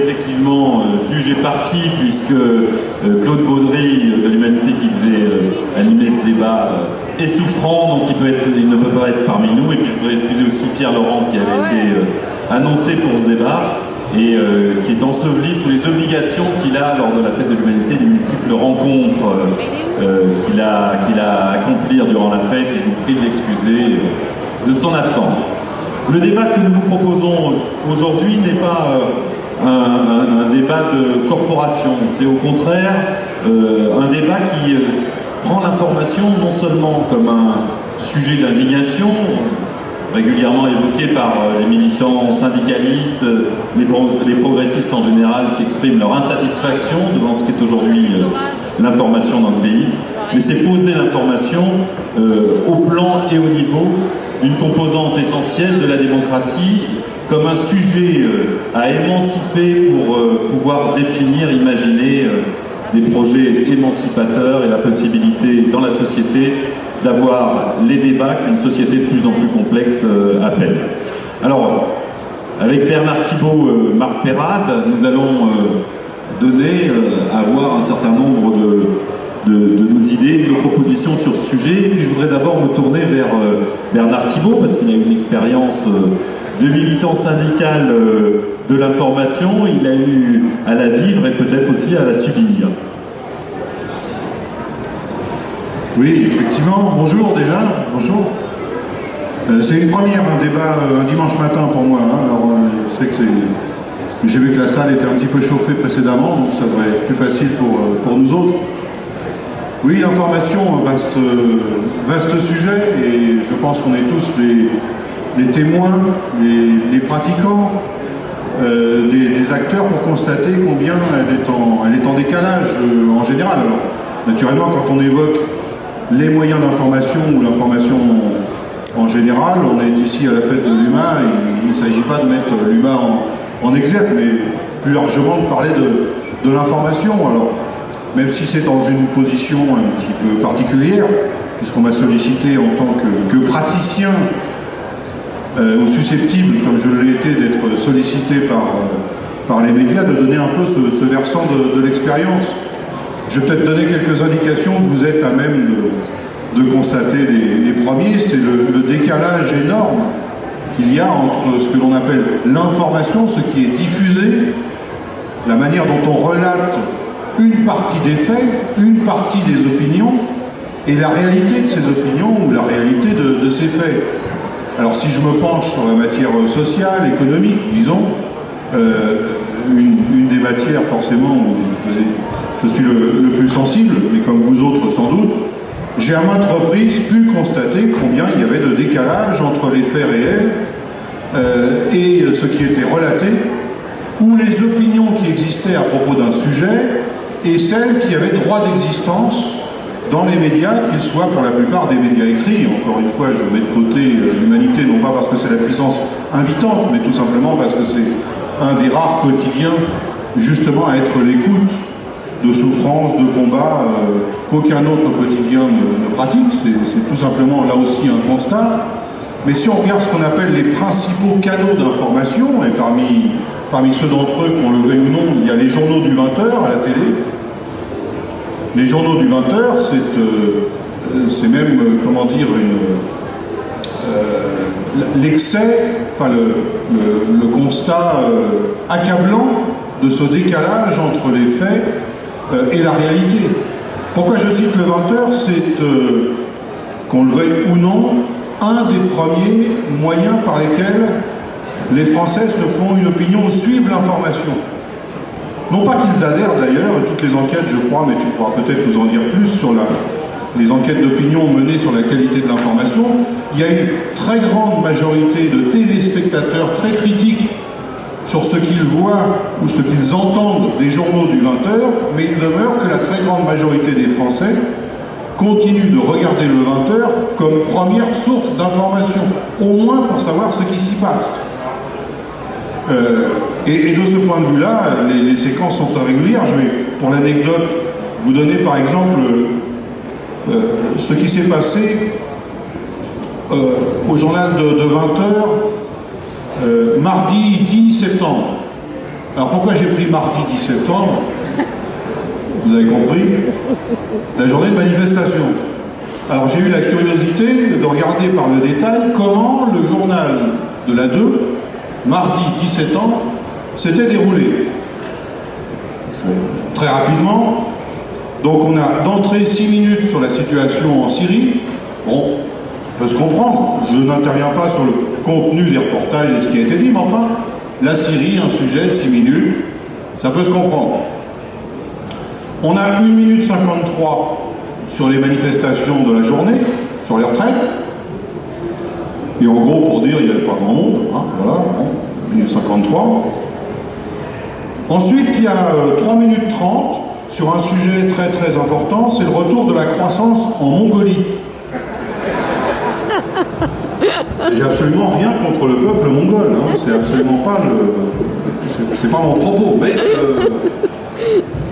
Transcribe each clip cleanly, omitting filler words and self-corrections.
Effectivement, juge et parti, puisque Claude Baudry de l'Humanité qui devait animer ce débat est souffrant, donc il ne peut pas être parmi nous. Et puis je voudrais excuser aussi Pierre Laurent qui avait été annoncé pour ce débat et qui est enseveli sous les obligations qu'il a lors de la fête de l'Humanité, des multiples rencontres qu'il a à accomplir durant la fête, et je vous prie de l'excuser de son absence. Le débat que nous vous proposons aujourd'hui n'est pas un débat de corporation, c'est au contraire un débat qui prend l'information non seulement comme un sujet d'indignation, régulièrement évoqué par les militants syndicalistes, les progressistes en général qui expriment leur insatisfaction devant ce qu'est aujourd'hui l'information dans le pays, mais c'est poser l'information au plan et au niveau d'une composante essentielle de la démocratie, comme un sujet à émanciper pour pouvoir définir, imaginer des projets émancipateurs et la possibilité dans la société d'avoir les débats qu'une société de plus en plus complexe appelle. Alors, avec Bernard Thibault, Marc Peyrade, nous allons avoir un certain nombre de nos idées, de nos propositions sur ce sujet. Et puis je voudrais d'abord me tourner vers Bernard Thibault, parce qu'il a une expérience de militant syndical de l'information, il a eu à la vivre et peut-être aussi à la subir. Oui, effectivement. Bonjour déjà. Bonjour. C'est une première, un débat un dimanche matin pour moi. Alors, je sais que c'est... J'ai vu que la salle était un petit peu chauffée précédemment, donc ça devrait être plus facile pour nous autres. Oui, l'information, vaste sujet, et je pense qu'on est tous des témoins, des pratiquants, des acteurs pour constater combien elle est en décalage en général. Alors, naturellement, quand on évoque les moyens d'information ou l'information en général, on est ici à la fête de l'humain, et il ne s'agit pas de mettre l'humain en exergue, mais plus largement de parler de l'information. Alors, même si c'est dans une position un petit peu particulière, puisqu'on m'a sollicité en tant que praticien ou susceptible, comme je l'ai été, d'être sollicité par les médias, de donner un peu ce versant de l'expérience. Je vais peut-être donner quelques indications que vous êtes à même de constater les premiers. C'est le décalage énorme qu'il y a entre ce que l'on appelle l'information, ce qui est diffusé, la manière dont on relate une partie des faits, une partie des opinions, et la réalité de ces opinions ou la réalité de ces faits. Alors si je me penche sur la matière sociale, économique, disons, une des matières forcément où je suis le plus sensible, mais comme vous autres sans doute, j'ai à maintes reprises pu constater combien il y avait de décalage entre les faits réels et ce qui était relaté, ou les opinions qui existaient à propos d'un sujet et celles qui avaient droit d'existence dans les médias, qu'ils soient pour la plupart des médias écrits. Encore une fois, je mets de côté l'humanité, non pas parce que c'est la puissance invitante, mais tout simplement parce que c'est un des rares quotidiens justement à être l'écoute de souffrances, de combats qu'aucun autre quotidien ne pratique. C'est tout simplement là aussi un constat. Mais si on regarde ce qu'on appelle les principaux canaux d'information, et parmi ceux d'entre eux, qu'on le veuille ou non, il y a les journaux du 20h à la télé. Les journaux du 20h, c'est même, comment dire, l'excès, enfin le constat accablant de ce décalage entre les faits et la réalité. Pourquoi je cite le 20h? C'est, qu'on le veuille ou non, un des premiers moyens par lesquels les Français se font une opinion ou suivent l'information. Non pas qu'ils adhèrent d'ailleurs, toutes les enquêtes, je crois, mais tu pourras peut-être nous en dire plus sur les enquêtes d'opinion menées sur la qualité de l'information, il y a une très grande majorité de téléspectateurs très critiques sur ce qu'ils voient ou ce qu'ils entendent des journaux du 20h, mais il demeure que la très grande majorité des Français continuent de regarder le 20h comme première source d'information, au moins pour savoir ce qui s'y passe. Et de ce point de vue-là, les séquences sont irrégulières. Je vais, pour l'anecdote, vous donner par exemple ce qui s'est passé au journal de 20h mardi 10 septembre. Alors pourquoi j'ai pris mardi 10 septembre? Vous avez compris? La journée de manifestation. Alors j'ai eu la curiosité de regarder par le détail comment le journal de la 2, mardi 17 septembre, s'était déroulé. Très rapidement, donc on a d'entrée 6 minutes sur la situation en Syrie. Bon, ça peut se comprendre, je n'interviens pas sur le contenu des reportages et ce qui a été dit, mais enfin, la Syrie, un sujet, 6 minutes, ça peut se comprendre. On a 1 minute 53 sur les manifestations de la journée, sur les retraites. Et en gros, pour dire, il n'y avait pas grand monde, hein, voilà, bon, 1 minute 53. Ensuite, il y a 3 minutes 30 sur un sujet très très important, c'est le retour de la croissance en Mongolie. J'ai absolument rien contre le peuple mongol, hein, c'est absolument pas c'est pas mon propos, mais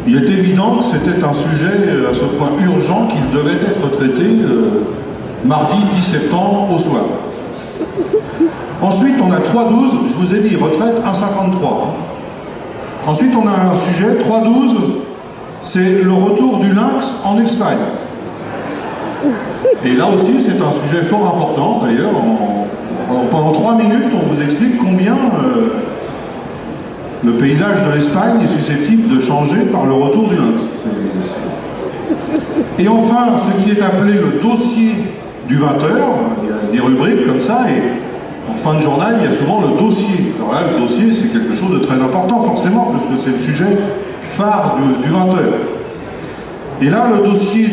il est évident que c'était un sujet à ce point urgent qu'il devait être traité mardi 10 septembre au soir. Ensuite, on a 3-12, je vous ai dit, retraite 1,53. Hein. Ensuite, on a un sujet, 3-12, c'est le retour du lynx en Espagne. Et là aussi, c'est un sujet fort important, d'ailleurs. Pendant 3 minutes, on vous explique combien le paysage de l'Espagne est susceptible de changer par le retour du lynx. Et enfin, ce qui est appelé le dossier du 20h, il y a des rubriques comme ça, et en fin de journal, il y a souvent le dossier. Alors là, le dossier, c'est quelque chose de très important, forcément, parce que c'est le sujet phare du 20h. Et là, le dossier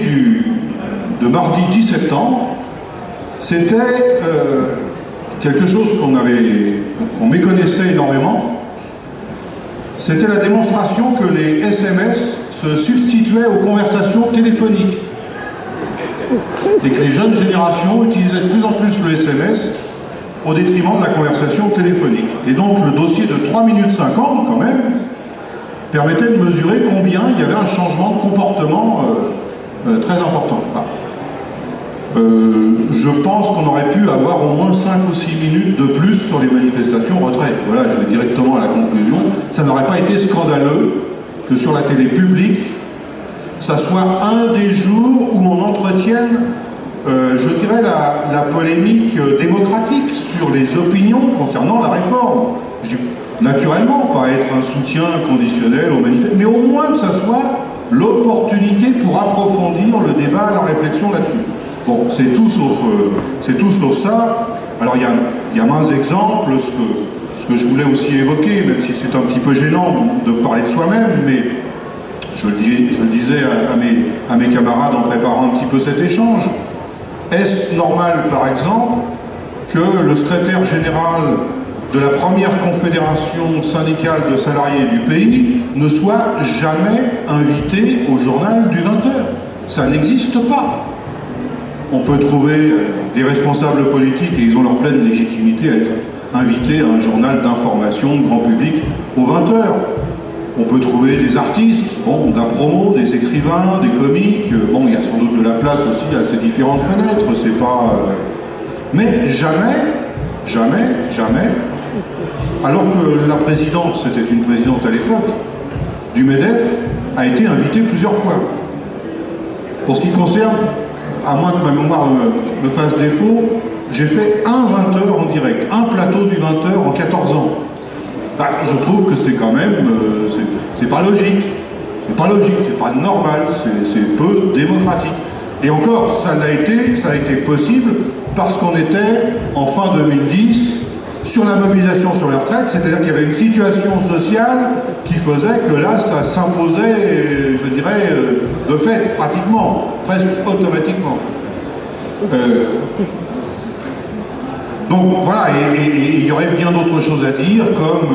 de mardi 10 septembre, c'était quelque chose qu'on méconnaissait énormément. C'était la démonstration que les SMS se substituaient aux conversations téléphoniques. Et que les jeunes générations utilisaient de plus en plus le SMS au détriment de la conversation téléphonique. Et donc le dossier de 3 minutes 50, quand même, permettait de mesurer combien il y avait un changement de comportement très important. Je pense qu'on aurait pu avoir au moins 5 ou 6 minutes de plus sur les manifestations retraite. Voilà, je vais directement à la conclusion. Ça n'aurait pas été scandaleux que sur la télé publique, ça soit un des jours où on entretienne, je dirais, la polémique démocratique sur les opinions concernant la réforme. Je dis, naturellement, pas être un soutien conditionnel aux manifestants, mais au moins que ça soit l'opportunité pour approfondir le débat, la réflexion là-dessus. Bon, c'est tout sauf ça. Alors il y a maints exemples, ce que je voulais aussi évoquer, même si c'est un petit peu gênant de parler de soi-même, mais je le disais à mes camarades en préparant un petit peu cet échange. Est-ce normal, par exemple, que le secrétaire général de la première confédération syndicale de salariés du pays ne soit jamais invité au journal du 20h? Ça n'existe pas. On peut trouver des responsables politiques, et ils ont leur pleine légitimité à être invités à un journal d'information grand public aux 20h. On peut trouver des artistes, bon, de la promo, des écrivains, des comiques, bon, il y a sans doute de la place aussi à ces différentes fenêtres, c'est pas... Mais jamais, alors que la présidente, c'était une présidente à l'époque, du MEDEF, a été invitée plusieurs fois. Pour ce qui concerne, à moins que ma mémoire me fasse défaut, j'ai fait un 20h en direct, un plateau du 20h en 14 ans. Bah, je trouve que c'est quand même, c'est pas logique. C'est pas logique, c'est pas normal, c'est peu démocratique. Et encore, ça a été possible parce qu'on était, en fin 2010, sur la mobilisation sur les retraites, c'est-à-dire qu'il y avait une situation sociale qui faisait que là, ça s'imposait, je dirais, de fait, pratiquement, presque automatiquement. Donc voilà, et il y aurait bien d'autres choses à dire, comme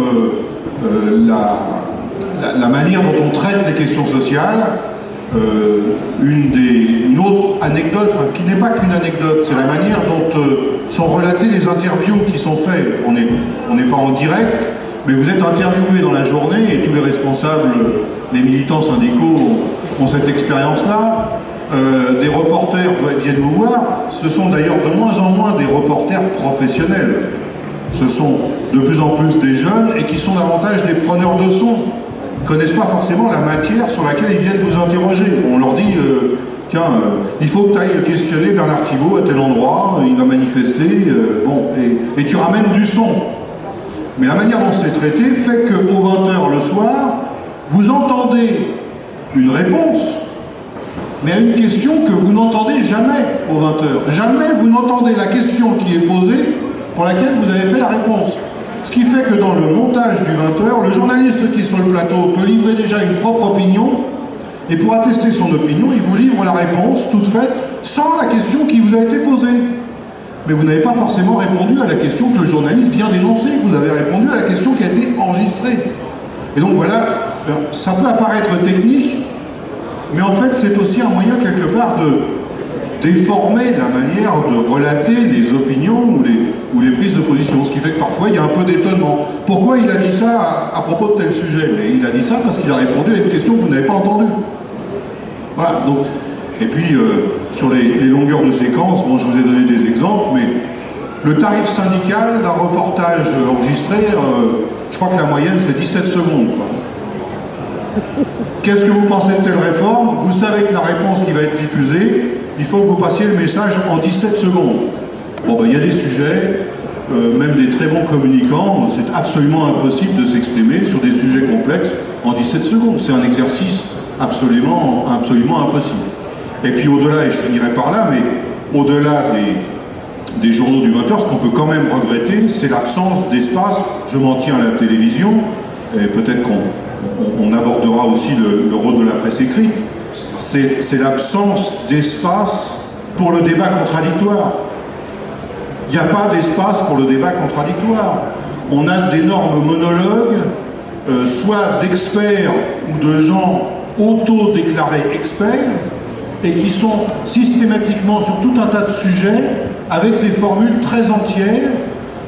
la manière dont on traite les questions sociales. Une autre anecdote, enfin, qui n'est pas qu'une anecdote, c'est la manière dont sont relatées les interviews qui sont faites. On n'est pas en direct, mais vous êtes interviewé dans la journée et tous les responsables, les militants syndicaux ont cette expérience-là. Des reporters viennent vous voir. Ce sont d'ailleurs de moins en moins des reporters professionnels. ce sont de plus en plus des jeunes et qui sont davantage des preneurs de son, ne connaissent pas forcément la matière sur laquelle ils viennent vous interroger. On leur dit, tiens, il faut que tu ailles questionner Bernard Thibault à tel endroit, il va manifester, bon, et tu ramènes du son. Mais la manière dont c'est traité fait qu'aux 20h le soir, vous entendez une réponse, mais à une question que vous n'entendez jamais aux 20h. Jamais vous n'entendez la question qui est posée pour laquelle vous avez fait la réponse. Ce qui fait que dans le montage du 20h, le journaliste qui est sur le plateau peut livrer déjà une propre opinion, et pour attester son opinion, il vous livre la réponse toute faite sans la question qui vous a été posée. Mais vous n'avez pas forcément répondu à la question que le journaliste vient d'énoncer, vous avez répondu à la question qui a été enregistrée. Et donc voilà, ça peut apparaître technique, mais en fait c'est aussi un moyen quelque part de déformer la manière de relater les opinions ou les prises de position, ce qui fait que parfois il y a un peu d'étonnement. Pourquoi il a dit ça à propos de tel sujet? Mais il a dit ça parce qu'il a répondu à une question que vous n'avez pas entendue. Voilà, donc, et puis sur les longueurs de séquence, bon, je vous ai donné des exemples, mais le tarif syndical d'un reportage enregistré, je crois que la moyenne c'est 17 secondes. Qu'est-ce que vous pensez de telle réforme? Vous savez que la réponse qui va être diffusée, il faut que vous passiez le message en 17 secondes. Bon, ben, il y a des sujets, même des très bons communicants, c'est absolument impossible de s'exprimer sur des sujets complexes en 17 secondes. C'est un exercice absolument impossible. Et puis au-delà, et je finirai par là, mais au-delà des journaux du 20h, ce qu'on peut quand même regretter, c'est l'absence d'espace. Je m'en tiens à la télévision, et peut-être qu'on abordera aussi le rôle de la presse écrite. C'est l'absence d'espace pour le débat contradictoire. Il n'y a pas d'espace pour le débat contradictoire. On a d'énormes monologues, soit d'experts ou de gens auto-déclarés experts, et qui sont systématiquement sur tout un tas de sujets, avec des formules très entières,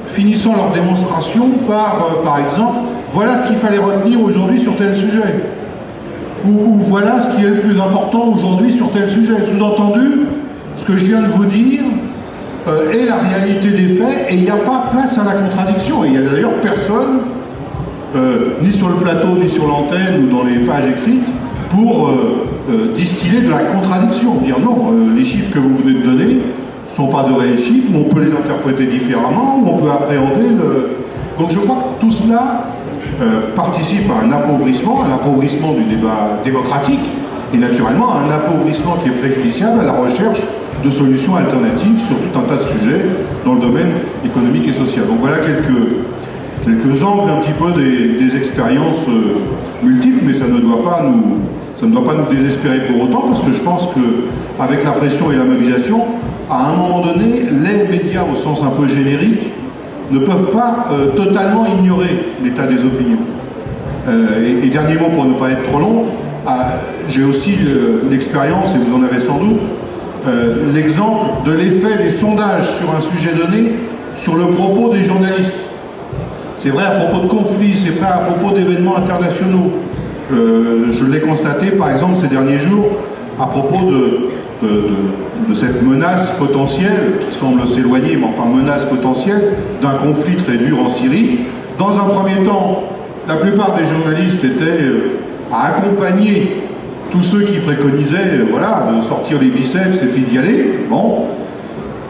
finissant leur démonstration par exemple, voilà ce qu'il fallait retenir aujourd'hui sur tel sujet. Ou voilà ce qui est le plus important aujourd'hui sur tel sujet. Sous-entendu, ce que je viens de vous dire est la réalité des faits, et il n'y a pas place à la contradiction. Et il n'y a d'ailleurs personne, ni sur le plateau, ni sur l'antenne, ou dans les pages écrites, pour distiller de la contradiction. Dire non, les chiffres que vous venez de donner ne sont pas de réels chiffres, ou on peut les interpréter différemment, ou on peut appréhender le... Donc je crois que tout cela participe à un appauvrissement du débat démocratique, et naturellement à un appauvrissement qui est préjudiciable à la recherche de solutions alternatives sur tout un tas de sujets dans le domaine économique et social. Donc voilà quelques angles un petit peu des expériences multiples, mais ça ne doit pas nous désespérer pour autant, parce que je pense qu'avec la pression et la mobilisation, à un moment donné, les médias au sens un peu générique ne peuvent pas totalement ignorer l'état des opinions. Et dernier mot pour ne pas être trop long, j'ai aussi l'expérience, et vous en avez sans doute, l'exemple de l'effet des sondages sur un sujet donné sur le propos des journalistes. C'est vrai à propos de conflits, c'est vrai à propos d'événements internationaux. Je l'ai constaté par exemple ces derniers jours à propos de cette menace potentielle, qui semble s'éloigner, mais enfin menace potentielle, d'un conflit très dur en Syrie. Dans un premier temps, la plupart des journalistes étaient à accompagner tous ceux qui préconisaient voilà, de sortir les biceps et puis d'y aller. Bon.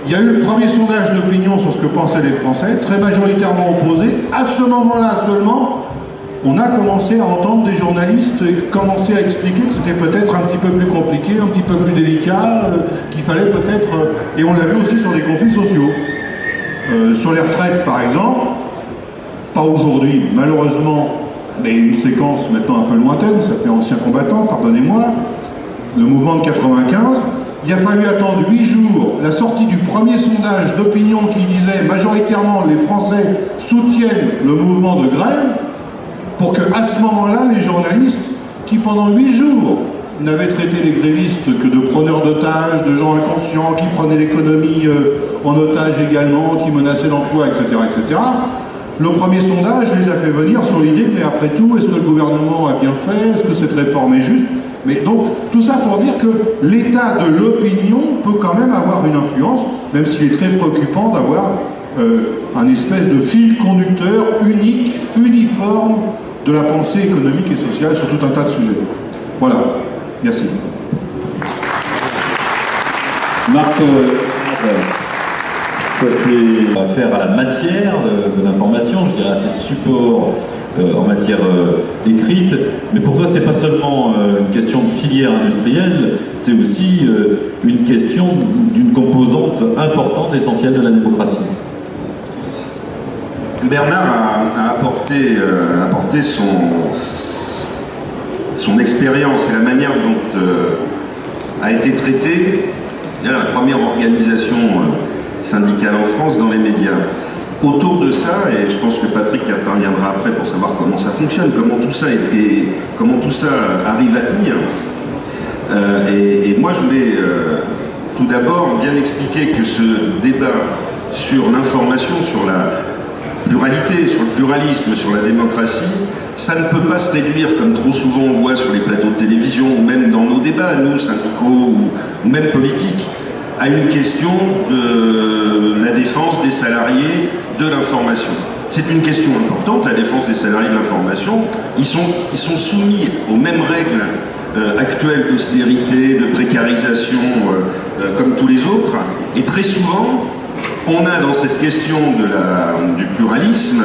Il y a eu le premier sondage d'opinion sur ce que pensaient les Français, très majoritairement opposé. À ce moment-là seulement, on a commencé à entendre des journalistes commencer à expliquer que c'était peut-être un petit peu plus compliqué, un petit peu plus délicat, qu'il fallait peut-être... et on l'a vu aussi sur des conflits sociaux. Sur les retraites, par exemple, pas aujourd'hui, malheureusement, mais une séquence maintenant un peu lointaine, ça fait ancien combattant, pardonnez-moi, le mouvement de 95, il a fallu attendre 8 jours la sortie du premier sondage d'opinion qui disait majoritairement les Français soutiennent le mouvement de grève, pour qu'à ce moment-là, les journalistes, qui pendant 8 jours n'avaient traité les grévistes que de preneurs d'otages, de gens inconscients, qui prenaient l'économie en otage également, qui menaçaient l'emploi, etc., etc., le premier sondage les a fait venir sur l'idée, mais après tout, est-ce que le gouvernement a bien fait? Est-ce que cette réforme est juste? Mais donc, tout ça pour dire que l'état de l'opinion peut quand même avoir une influence, même s'il est très préoccupant d'avoir un espèce de fil conducteur unique, uniforme de la pensée économique et sociale sur tout un tas de sujets. Voilà. Merci. Marc, on va faire à la matière de l'information, je dirais à ces supports en matière écrite, mais pour toi c'est pas seulement une question de filière industrielle, c'est aussi une question d'une composante importante, essentielle de la démocratie. Bernard a apporté son expérience et la manière dont a été traitée la première organisation syndicale en France dans les médias. Autour de ça, et je pense que Patrick interviendra après pour savoir comment ça fonctionne, comment tout ça arrive à tenir. Et moi, je voulais tout d'abord bien expliquer que ce débat sur l'information, sur la pluralité, sur le pluralisme, sur la démocratie, ça ne peut pas se réduire, comme trop souvent on voit sur les plateaux de télévision, ou même dans nos débats, nous, syndicaux, ou même politiques, à une question de la défense des salariés de l'information. C'est une question importante, la défense des salariés de l'information. Ils sont soumis aux mêmes règles actuelles d'austérité, de précarisation, comme tous les autres. Et très souvent, on a dans cette question du pluralisme,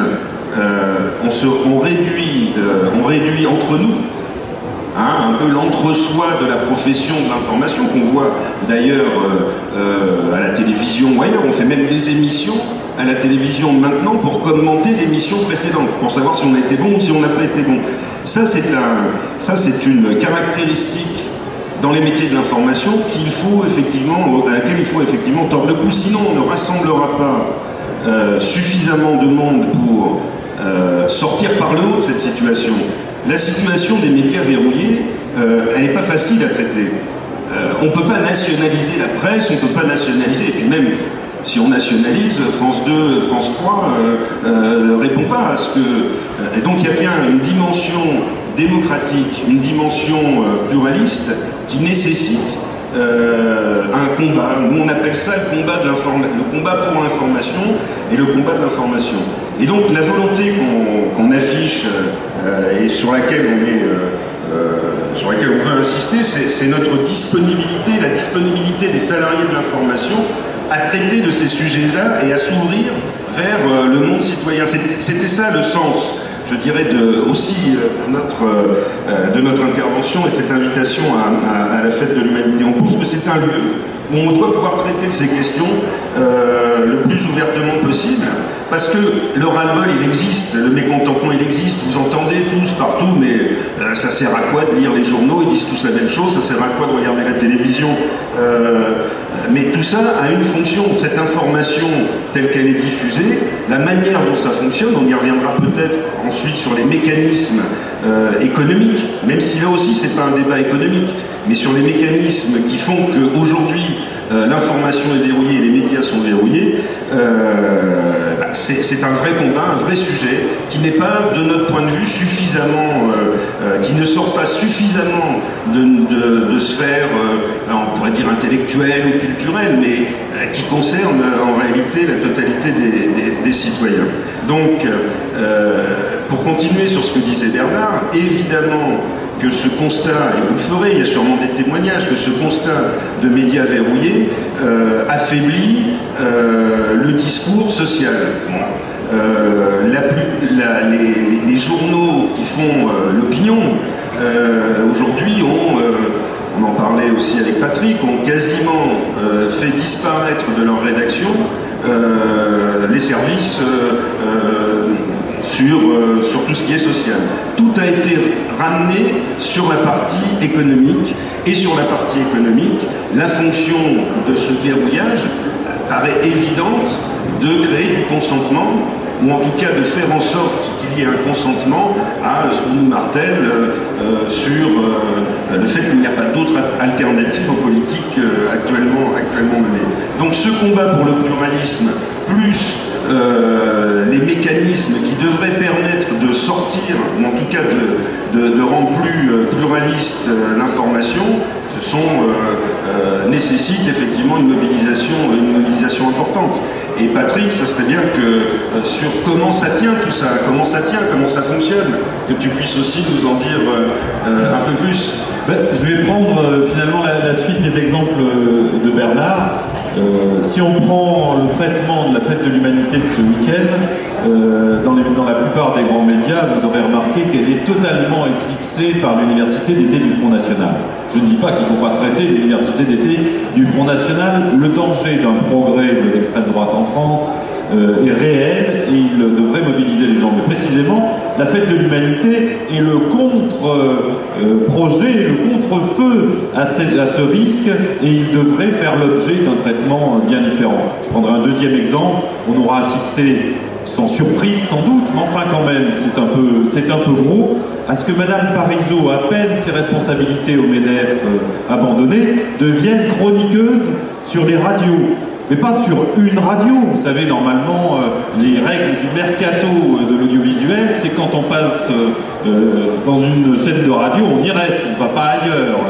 on réduit entre nous, un peu l'entre-soi de la profession de l'information, qu'on voit d'ailleurs à la télévision ou ailleurs. On fait même des émissions à la télévision maintenant pour commenter l'émission précédente, pour savoir si on a été bon ou si on n'a pas été bon. Ça, c'est une caractéristique dans les métiers de l'information à laquelle il faut effectivement tordre le cou. Sinon, on ne rassemblera pas suffisamment de monde pour sortir par le haut de cette situation. La situation des médias verrouillés, elle n'est pas facile à traiter. On ne peut pas nationaliser la presse, on ne peut pas nationaliser, et puis même si on nationalise, France 2, France 3 ne répond pas à ce que... Et donc il y a bien une dimension démocratique, une dimension pluraliste qui nécessite un combat. Nous on appelle ça le combat pour l'information et le combat de l'information. Et donc la volonté qu'on affiche et sur laquelle on veut insister, c'est notre disponibilité, la disponibilité des salariés de l'information à traiter de ces sujets-là et à s'ouvrir vers le monde citoyen. C'était ça le sens, je dirais, de notre intervention et de cette invitation à la fête de l'humanité. On pense que c'est un lieu où on doit pouvoir traiter de ces questions le plus ouvertement possible, parce que le ras-le-bol il existe, le mécontentement il existe, vous entendez tous partout, mais ça sert à quoi de lire les journaux, ils disent tous la même chose, ça sert à quoi de regarder la télévision, mais tout ça a une fonction, cette information telle qu'elle est diffusée, la manière dont ça fonctionne, on y reviendra peut-être ensuite sur les mécanismes économiques, même si là aussi c'est pas un débat économique, mais sur les mécanismes qui font qu'aujourd'hui l'information est verrouillée et les médias sont verrouillés, c'est un vrai combat, un vrai sujet qui n'est pas, de notre point de vue, suffisamment, qui ne sort pas suffisamment de sphères, on pourrait dire intellectuelles ou culturelles, mais qui concerne en réalité la totalité des citoyens. Donc, pour continuer sur ce que disait Bernard, évidemment que ce constat, et vous le ferez, il y a sûrement des témoignages, que ce constat de médias verrouillés affaiblit le discours social. Les journaux qui font l'opinion, aujourd'hui on en parlait aussi avec Patrick, ont quasiment fait disparaître de leur rédaction les services sur tout ce qui est social. Tout a été ramené sur la partie économique, et sur la partie économique, la fonction de ce verrouillage paraît évidente de créer du consentement, ou en tout cas de faire en sorte qu'il y ait un consentement à ce qu'on nous martèle sur le fait qu'il n'y a pas d'autres alternatives aux politiques actuellement menées. Donc ce combat pour le pluralisme, plus les mécanismes qui devraient permettre de sortir, ou en tout cas de rendre plus pluraliste l'information, nécessitent effectivement une mobilisation importante. Et Patrick, ça serait bien que sur comment ça tient tout ça, comment ça fonctionne, que tu puisses aussi nous en dire un peu plus. Je vais prendre finalement la suite des exemples de Bernard. Si on prend le traitement de la fête de l'humanité de ce week-end, dans la plupart des grands médias, vous aurez remarqué qu'elle est totalement éclipsée par l'université d'été du Front National. Je ne dis pas qu'il ne faut pas traiter l'université d'été du Front National. Le danger d'un progrès de l'extrême droite en France est réel et il devrait mobiliser les gens. Mais précisément, la fête de l'humanité est le contre-projet, le contre-feu à ce risque et il devrait faire l'objet d'un traitement bien différent. Je prendrai un deuxième exemple. On aura assisté, sans surprise sans doute, mais enfin quand même, c'est un peu gros, à ce que Madame Parizeau, à peine ses responsabilités au MEDEF abandonnées, devienne chroniqueuse sur les radios. Mais pas sur une radio. Vous savez, normalement, les règles du mercato de l'audiovisuel, c'est quand on passe dans une chaîne de radio, on y reste, on ne va pas ailleurs.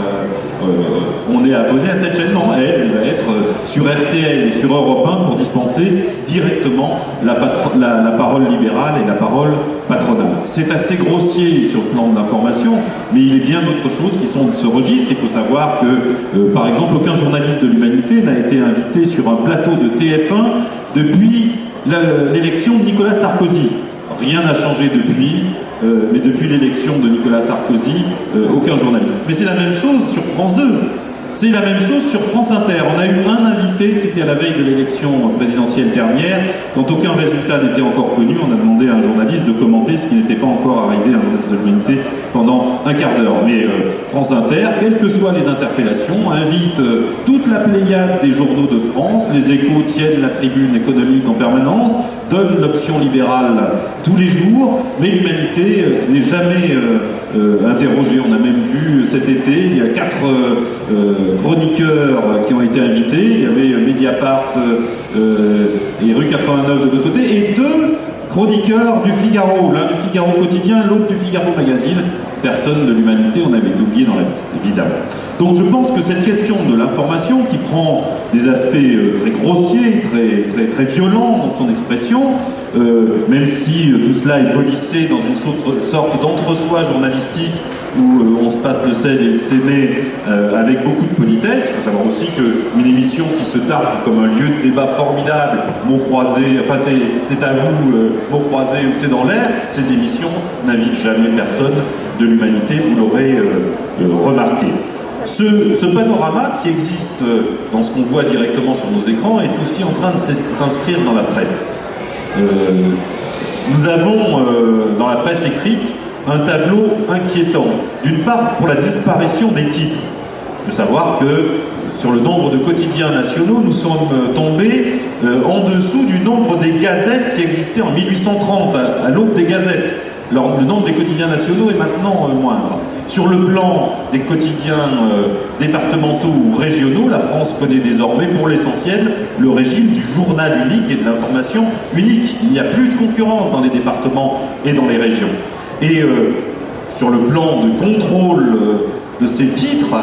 On est abonné à cette chaîne. Non, elle va être sur RTL et sur Europe 1 pour dispenser directement la parole libérale et la parole patronale. C'est assez grossier sur le plan de l'information, mais il est bien d'autres choses qui sont de ce registre. Il faut savoir que, par exemple, aucun journaliste de l'Humanité n'a été invité sur un plateau de TF1 depuis l'élection de Nicolas Sarkozy. Rien n'a changé depuis, mais depuis l'élection de Nicolas Sarkozy, aucun journaliste. Mais c'est la même chose sur France 2. C'est la même chose sur France Inter. On a eu un invité, c'était à la veille de l'élection présidentielle dernière, quand aucun résultat n'était encore connu, on a demandé à un journaliste de commenter ce qui n'était pas encore arrivé à un journaliste de l'Humanité pendant un quart d'heure. Mais France Inter, quelles que soient les interpellations, invite toute la pléiade des journaux de France, les Échos tiennent la tribune économique en permanence, donne l'option libérale tous les jours, mais l'Humanité n'est jamais interrogée. On a même vu cet été, il y a 4 chroniqueurs qui ont été invités. Il y avait Mediapart et Rue 89 de l'autre côté, et 2 chroniqueurs du Figaro, l'un du Figaro quotidien, l'autre du Figaro magazine. Personne de l'Humanité en avait été oublié dans la liste, évidemment. Donc je pense que cette question de l'information, qui prend des aspects très grossiers, très violents dans son expression, même si tout cela est policé dans une sorte d'entre-soi journalistique où on se passe le sel et le séné avec beaucoup de politesse. Il faut savoir aussi qu'une émission qui se targue comme un lieu de débat formidable, mots croisés, enfin c'est à vous, mots croisés ou c'est dans l'air, ces émissions n'invitent jamais personne de l'Humanité, vous l'aurez remarqué. Ce panorama qui existe dans ce qu'on voit directement sur nos écrans est aussi en train de s'inscrire dans la presse. Nous avons dans la presse écrite un tableau inquiétant. D'une part, pour la disparition des titres. Il faut savoir que sur le nombre de quotidiens nationaux, nous sommes tombés en dessous du nombre des gazettes qui existaient en 1830, à l'aube des gazettes. Alors, le nombre des quotidiens nationaux est maintenant moindre. Sur le plan des quotidiens départementaux ou régionaux, la France connaît désormais, pour l'essentiel, le régime du journal unique et de l'information unique. Il n'y a plus de concurrence dans les départements et dans les régions. Et sur le plan de contrôle de ces titres,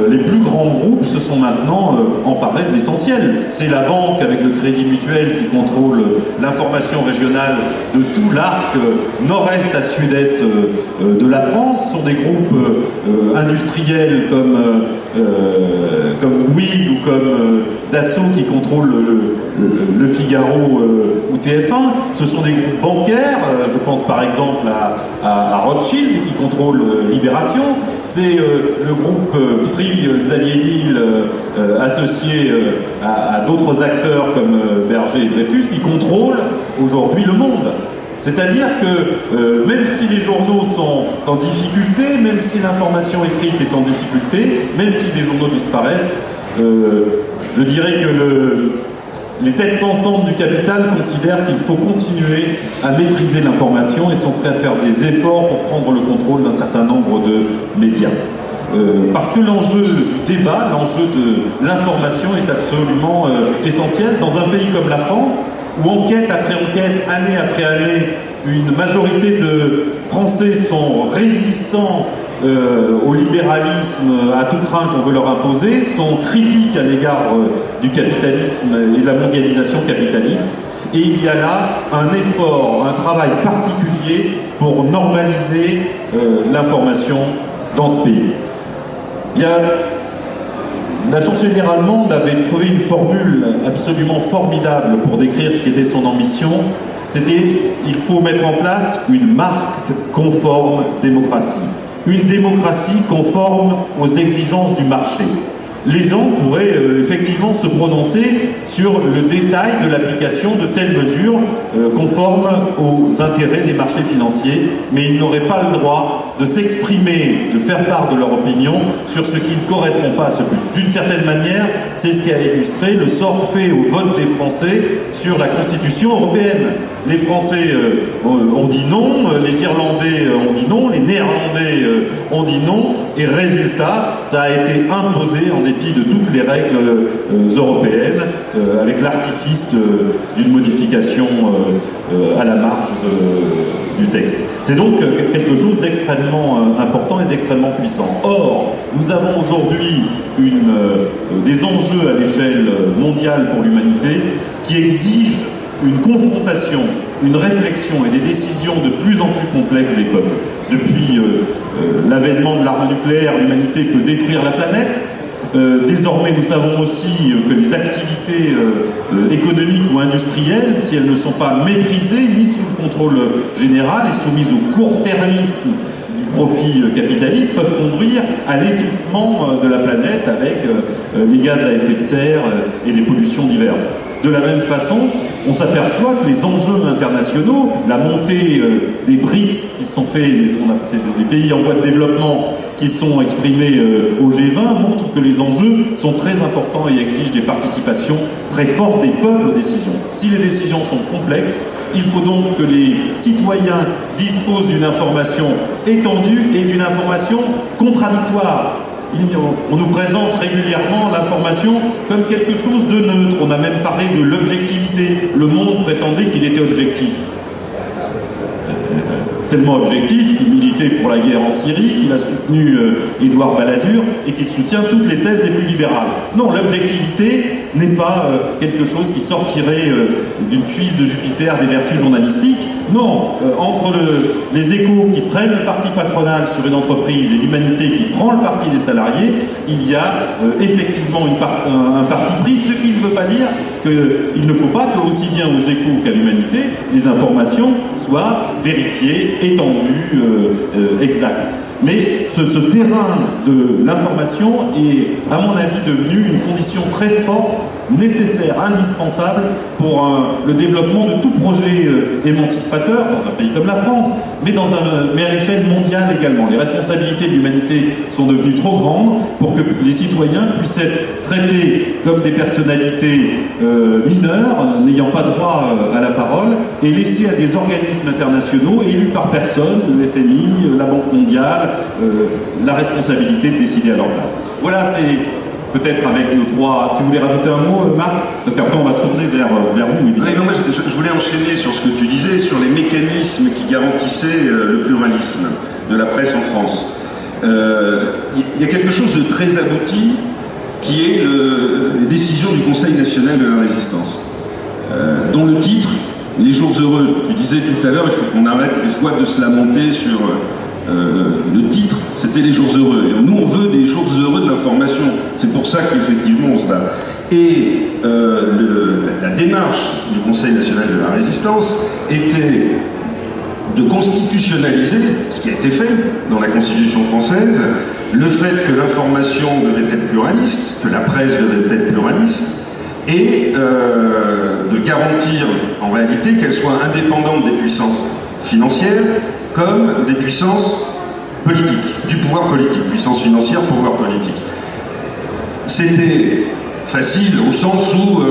les plus grands groupes se sont maintenant emparés de l'essentiel. C'est la banque avec le Crédit Mutuel qui contrôle l'information régionale de tout l'arc nord-est à sud-est de la France. Ce sont des groupes industriels comme Bouygues ou comme Dassault qui contrôlent le Figaro ou TF1. Ce sont des groupes bancaires, je pense par exemple à Rothschild qui contrôle Libération. C'est le groupe Free Xavier Niel associé à d'autres acteurs comme Berger et Dreyfus qui contrôlent aujourd'hui le monde. C'est-à-dire que même si les journaux sont en difficulté, même si l'information écrite est en difficulté, même si des journaux disparaissent, je dirais que les têtes pensantes du capital considèrent qu'il faut continuer à maîtriser l'information et sont prêts à faire des efforts pour prendre le contrôle d'un certain nombre de médias. Parce que l'enjeu du débat, l'enjeu de l'information est absolument essentiel dans un pays comme la France, où enquête après enquête, année après année, une majorité de Français sont résistants au libéralisme à tout craint qu'on veut leur imposer, sont critiques à l'égard du capitalisme et de la mondialisation capitaliste. Et il y a là un effort, un travail particulier pour normaliser l'information dans ce pays. Bien, la chancelière allemande avait trouvé une formule absolument formidable pour décrire ce qu'était son ambition. C'était « il faut mettre en place une marque conforme démocratie ». Une démocratie conforme aux exigences du marché. Les gens pourraient effectivement se prononcer sur le détail de l'application de telles mesures conformes aux intérêts des marchés financiers, mais ils n'auraient pas le droit de s'exprimer, de faire part de leur opinion sur ce qui ne correspond pas à ce but. D'une certaine manière, c'est ce qui a illustré le sort fait au vote des Français sur la Constitution européenne. Les Français ont dit non, les Irlandais ont dit non, les Néerlandais ont dit non, et résultat, ça a été imposé en dépit de toutes les règles européennes, avec l'artifice d'une modification à la marge du texte. C'est donc quelque chose d'extrêmement important et d'extrêmement puissant. Or, nous avons aujourd'hui des enjeux à l'échelle mondiale pour l'humanité qui exigent une confrontation, une réflexion et des décisions de plus en plus complexes des peuples. Depuis l'avènement de l'arme nucléaire, l'humanité peut détruire la planète. Désormais, nous savons aussi que les activités économiques ou industrielles, si elles ne sont pas maîtrisées, mises sous le contrôle général et soumises au court-termisme du profit capitaliste, peuvent conduire à l'étouffement de la planète avec les gaz à effet de serre et les pollutions diverses. De la même façon, on s'aperçoit que les enjeux internationaux, la montée des BRICS qui sont faits, c'est des pays en voie de développement qui sont exprimés au G20, montrent que les enjeux sont très importants et exigent des participations très fortes des peuples aux décisions. Si les décisions sont complexes, il faut donc que les citoyens disposent d'une information étendue et d'une information contradictoire. On nous présente régulièrement l'information comme quelque chose de neutre. On a même parlé de l'objectivité. Le Monde prétendait qu'il était objectif. Tellement objectif qu'il militait pour la guerre en Syrie, qu'il a soutenu Édouard Balladur et qu'il soutient toutes les thèses les plus libérales. Non, l'objectivité n'est pas quelque chose qui sortirait d'une cuisse de Jupiter des vertus journalistiques. Non, entre les échos qui prennent le parti patronal sur une entreprise et l'humanité qui prend le parti des salariés, il y a effectivement un parti pris, ce qui ne veut pas dire qu'il ne faut pas que, aussi bien aux échos qu'à l'humanité, les informations soient vérifiées, étendues, exactes. Mais ce terrain de l'information est, à mon avis, devenu une condition très forte, nécessaire, indispensable pour le développement de tout projet émancipateur dans un pays comme la France, mais à l'échelle mondiale également. Les responsabilités de l'humanité sont devenues trop grandes pour que les citoyens puissent être traités comme des personnalités mineures, n'ayant pas droit à la parole, et laissés à des organismes internationaux élus par personne, le FMI, la Banque mondiale, la responsabilité de décider à leur place. Voilà, c'est peut-être avec nos trois... Tu voulais rajouter un mot, Marc? Parce qu'après, on va se tourner vers vous, évidemment. Oui, non, moi, je voulais enchaîner sur ce que tu disais, sur les mécanismes qui garantissaient le pluralisme de la presse en France. Il y a quelque chose de très abouti qui est les décisions du Conseil national de la résistance, dont le titre, les jours heureux. Tu disais tout à l'heure, il faut qu'on arrête des fois de se lamenter sur... le titre, c'était les jours heureux. Et nous, on veut des jours heureux de l'information. C'est pour ça qu'effectivement, on se bat. Et la démarche du Conseil national de la résistance était de constitutionnaliser, ce qui a été fait dans la Constitution française, le fait que l'information devait être pluraliste, que la presse devait être pluraliste, et de garantir en réalité qu'elle soit indépendante des puissances financières comme des puissances politiques, du pouvoir politique, puissance financière, pouvoir politique. C'était facile au sens où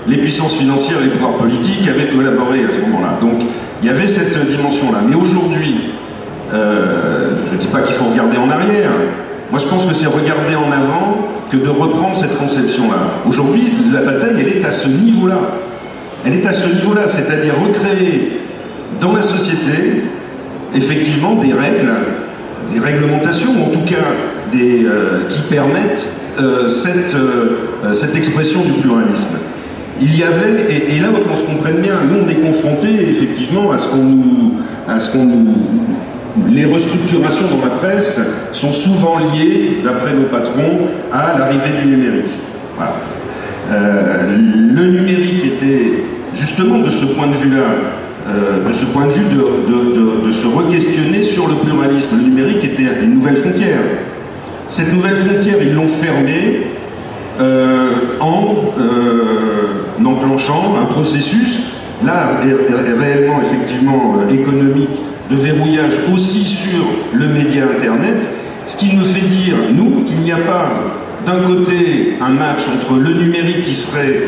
les puissances financières et les pouvoirs politiques avaient collaboré à ce moment-là. Donc il y avait cette dimension-là. Mais aujourd'hui, je ne dis pas qu'il faut regarder en arrière. Moi je pense que c'est regarder en avant que de reprendre cette conception-là. Aujourd'hui, la bataille, elle est à ce niveau-là. Elle est à ce niveau-là, c'est-à-dire recréer dans la société effectivement des règles des réglementations, ou en tout cas qui permettent cette expression du pluralisme. Il y avait, et là qu'on se comprenne bien, nous on est confrontés effectivement à ce qu'on nous... Les restructurations dans la presse sont souvent liées, d'après nos patrons, à l'arrivée du numérique. Voilà. Le numérique était justement de ce point de vue-là, de se re-questionner sur le pluralisme. Le numérique était une nouvelle frontière. Cette nouvelle frontière, ils l'ont fermée en enclenchant un processus, là, réellement, effectivement, économique, de verrouillage aussi sur le média Internet, ce qui nous fait dire, nous, qu'il n'y a pas d'un côté un match entre le numérique qui serait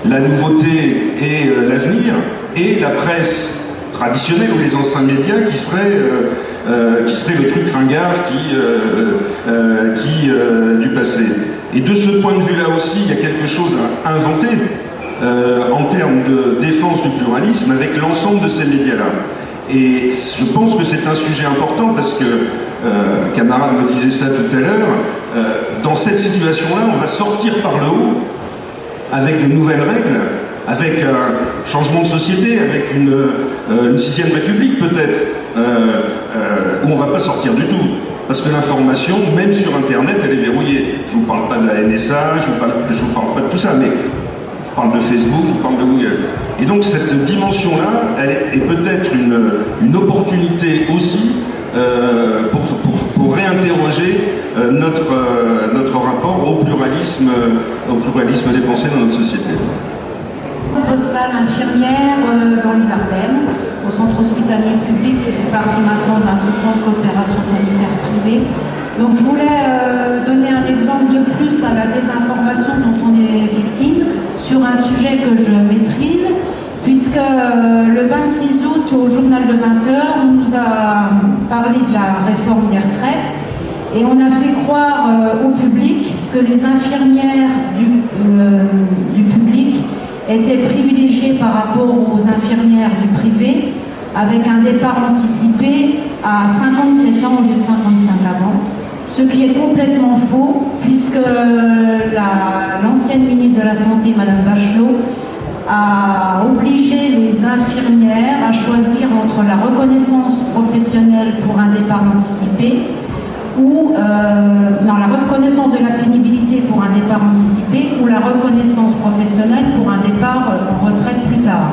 la nouveauté et l'avenir, et la presse traditionnelle ou les anciens médias qui serait le truc ringard du passé. Et de ce point de vue-là aussi, il y a quelque chose à inventer en termes de défense du pluralisme avec l'ensemble de ces médias-là. Et je pense que c'est un sujet important parce que, camarade me disait ça tout à l'heure, dans cette situation-là, on va sortir par le haut avec de nouvelles règles, avec un changement de société, avec une sixième république peut-être, où on ne va pas sortir du tout. Parce que l'information, même sur Internet, elle est verrouillée. Je ne vous parle pas de la NSA, je ne vous parle pas de tout ça, mais je parle de Facebook, je vous parle de Google. Et donc cette dimension-là, elle est peut-être une opportunité aussi pour réinterroger notre rapport au pluralisme des pensées dans notre société. Postale infirmière dans les Ardennes, au centre hospitalier public qui fait partie maintenant d'un groupement de coopération sanitaire privée. Donc je voulais donner un exemple de plus à la désinformation dont on est victime sur un sujet que je maîtrise, puisque le 26 août au journal de 20h, on nous a parlé de la réforme des retraites et on a fait croire au public que les infirmières du public étaient privilégiées par rapport aux infirmières du privé, avec un départ anticipé à 57 ans au lieu de 55 avant, ce qui est complètement faux, puisque l'ancienne ministre de la Santé, Madame Bachelot, a obligé les infirmières à choisir entre la reconnaissance professionnelle pour un départ anticipé ou la reconnaissance de la pénibilité pour un départ anticipé ou la reconnaissance professionnelle pour un départ en retraite plus tard.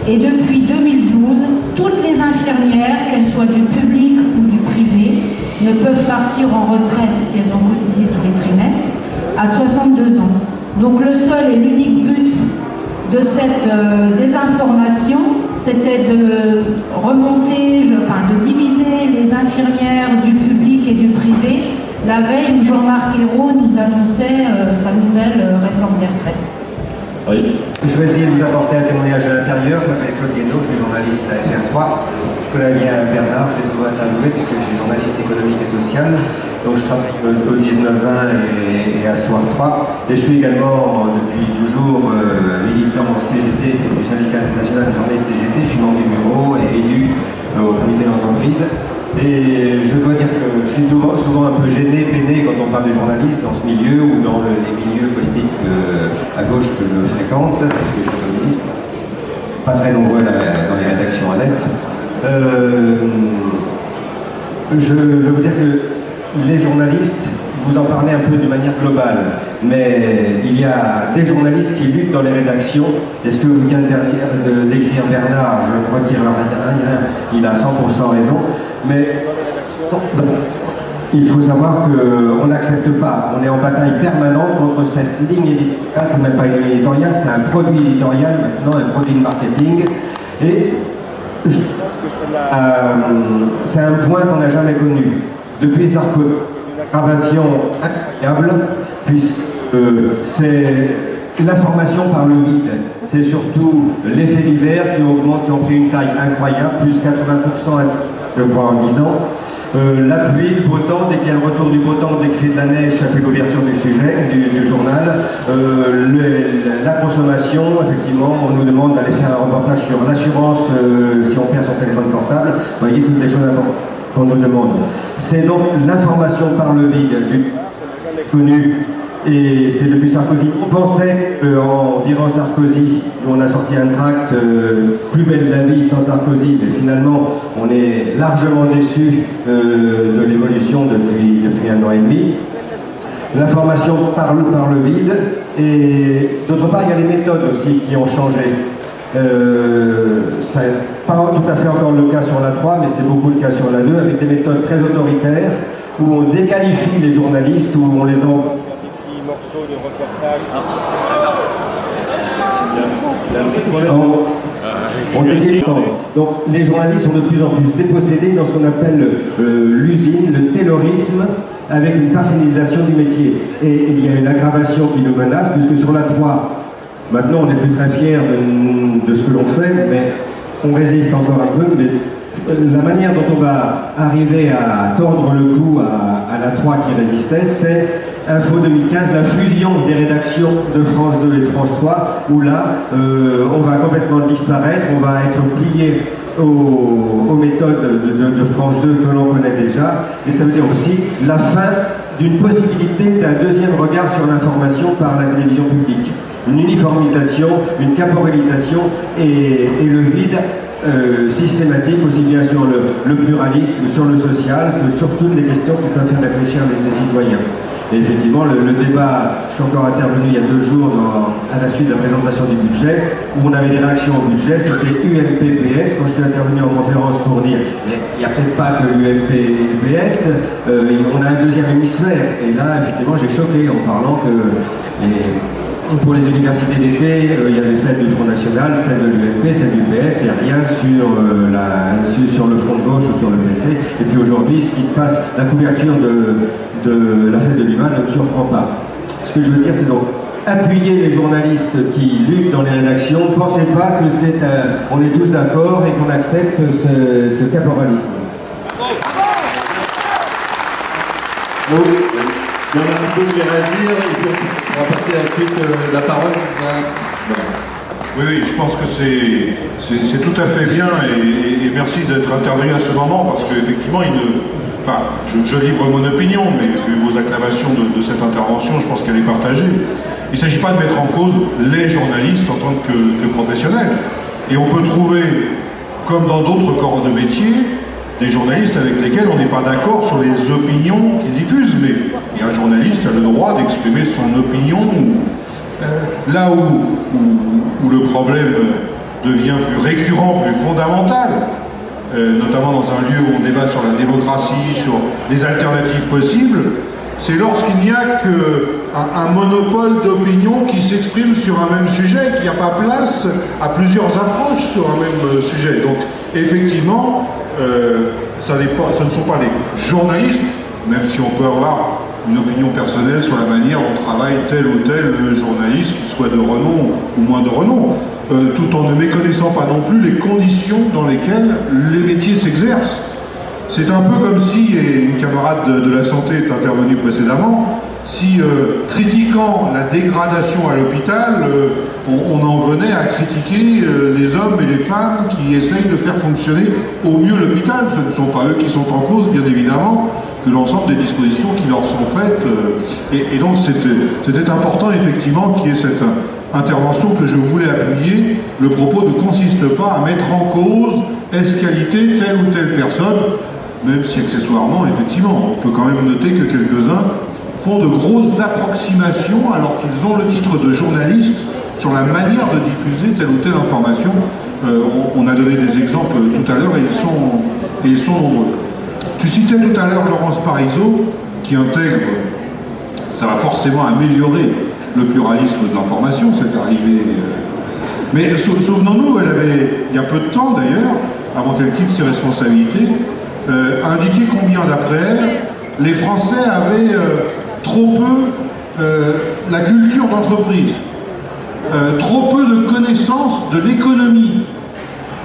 Et depuis 2012, toutes les infirmières, qu'elles soient du public ou du privé, ne peuvent partir en retraite si elles ont cotisé tous les trimestres à 62 ans. Donc le seul et l'unique but de cette désinformation, c'était de remonter, de diviser les infirmières du public et du privé la veille où Jean-Marc Ayrault nous annonçait sa nouvelle réforme des retraites. Oui. Je vais essayer de vous apporter un témoignage à l'intérieur. Je m'appelle Claude Guénaud, je suis journaliste à FR3. Je connais bien Bernard, je l'ai souvent interviewé puisque je suis journaliste économique et social. Donc je travaille au 19-20 et à Soir 3. Et je suis également depuis toujours militant au CGT, du syndicat national de journalistes CGT. Je suis membre du bureau et élu au comité d'entreprise. Et je dois dire que je suis souvent un peu gêné, peiné quand on parle de journalistes dans ce milieu ou dans les milieux politiques à gauche que je fréquente, parce que je suis communiste. Pas très nombreux dans les rédactions à lettres. Je veux vous dire que les journalistes, vous en parlez un peu de manière globale, mais il y a des journalistes qui luttent dans les rédactions. Et ce que vous venez d'écrire Bernard, je ne retire rien, il a 100% raison, mais il faut savoir qu'on n'accepte pas, on est en bataille permanente contre cette ligne éditoriale. C'est même pas une ligne éditoriale, c'est un produit éditorial, maintenant un produit de marketing. Et je pense que c'est un point qu'on n'a jamais connu. Depuis Sarkozy, c'est une aggravation incroyable, puisque c'est l'information par le vide. C'est surtout l'effet divers qui augmente, qui ont pris une taille incroyable, plus 80%, je crois, en 10 ans. La pluie, le beau temps, dès qu'il y a le retour du beau temps, dès qu'il fait de la neige, ça fait l'ouverture du sujet, du journal. La consommation, effectivement, on nous demande d'aller faire un reportage sur l'assurance si on perd son téléphone portable. Vous voyez, toutes les choses importantes. qu'on nous demande. C'est donc l'information par le vide, jamais connue, et c'est depuis Sarkozy. On pensait qu'en virant Sarkozy, on a sorti un tract plus belle la vie sans Sarkozy, mais finalement on est largement déçu de l'évolution depuis 1 an et demi. L'information par le vide, et d'autre part il y a les méthodes aussi qui ont changé. Ça n'est pas tout à fait encore le cas sur la 3, mais c'est beaucoup le cas sur la 2, avec des méthodes très autoritaires, où on déqualifie les journalistes, où on les envoie des petits morceaux de reportage. On déqualifie. Donc les journalistes sont de plus en plus dépossédés dans ce qu'on appelle l'usine, le taylorisme, avec une personnalisation du métier. Et il y a une aggravation qui nous menace, puisque sur la 3, maintenant, on n'est plus très fiers de ce que l'on fait, mais on résiste encore un peu. Mais la manière dont on va arriver à tordre le cou à la 3 qui résistait, c'est Info 2015, la fusion des rédactions de France 2 et France 3, où là, on va complètement disparaître, on va être plié aux méthodes de France 2 que l'on connaît déjà, et ça veut dire aussi la fin d'une possibilité d'un deuxième regard sur l'information par la télévision publique. Une uniformisation, une caporalisation et le vide systématique, aussi bien sur le pluralisme, sur le social, que sur toutes les questions qui peuvent faire réfléchir les citoyens. Et effectivement, le débat, je suis encore intervenu il y a 2 jours à la suite de la présentation du budget, où on avait des réactions au budget, c'était UMP-PS, quand je suis intervenu en conférence pour dire, il n'y a peut-être pas que l'UMP-PS, on a un deuxième hémisphère. Et là, effectivement, j'ai choqué en parlant que pour les universités d'été, il y avait celle du Front National, celle de l'UMP, celle du PS, et rien sur le Front de gauche ou sur le PC. Et puis aujourd'hui, ce qui se passe, la couverture de la fête de l'humain ne me surprend pas. Ce que je veux dire, c'est donc appuyer les journalistes qui luttent dans les rédactions. Ne pensez pas que on est tous d'accord et qu'on accepte ce caporalisme. Oui. Il y en a un peu de réagir et puis on va passer ensuite la parole. Oui, je pense que c'est tout à fait bien et merci d'être intervenu à ce moment parce qu'effectivement, je livre mon opinion, mais vu vos acclamations de cette intervention, je pense qu'elle est partagée. Il ne s'agit pas de mettre en cause les journalistes en tant que professionnels. Et on peut trouver, comme dans d'autres corps de métier, des journalistes avec lesquels on n'est pas d'accord sur les opinions qu'ils diffusent, mais un journaliste a le droit d'exprimer son opinion là où le problème devient plus récurrent, plus fondamental, notamment dans un lieu où on débat sur la démocratie, sur les alternatives possibles, c'est lorsqu'il n'y a qu'un monopole d'opinion qui s'exprime sur un même sujet, qu'il n'y a pas place à plusieurs approches sur un même sujet. Donc effectivement, ce ne sont pas les journalistes, même si on peut avoir une opinion personnelle sur la manière dont travaille tel ou tel journaliste, qu'il soit de renom ou moins de renom, tout en ne méconnaissant pas non plus les conditions dans lesquelles les métiers s'exercent. C'est un peu comme si, et une camarade de la santé est intervenue précédemment, si critiquant la dégradation à l'hôpital, on en venait à critiquer les hommes et les femmes qui essayent de faire fonctionner au mieux l'hôpital. Ce ne sont pas eux qui sont en cause, bien évidemment, que l'ensemble des dispositions qui leur sont faites. Et donc c'était important, effectivement, qu'il y ait cette intervention que je voulais appuyer. Le propos ne consiste pas à mettre en cause est-ce-qualité telle ou telle personne, même si accessoirement, effectivement, on peut quand même noter que quelques-uns font de grosses approximations alors qu'ils ont le titre de journaliste sur la manière de diffuser telle ou telle information. On a donné des exemples tout à l'heure et ils sont nombreux. Tu citais tout à l'heure Laurence Parisot qui intègre, ça va forcément améliorer le pluralisme de l'information, c'est arrivé. Mais souvenons-nous, elle avait, il y a peu de temps d'ailleurs, avant qu'elle quitte ses responsabilités, indiqué combien d'après elle, les Français avaient trop peu la culture d'entreprise, trop peu de connaissances de l'économie.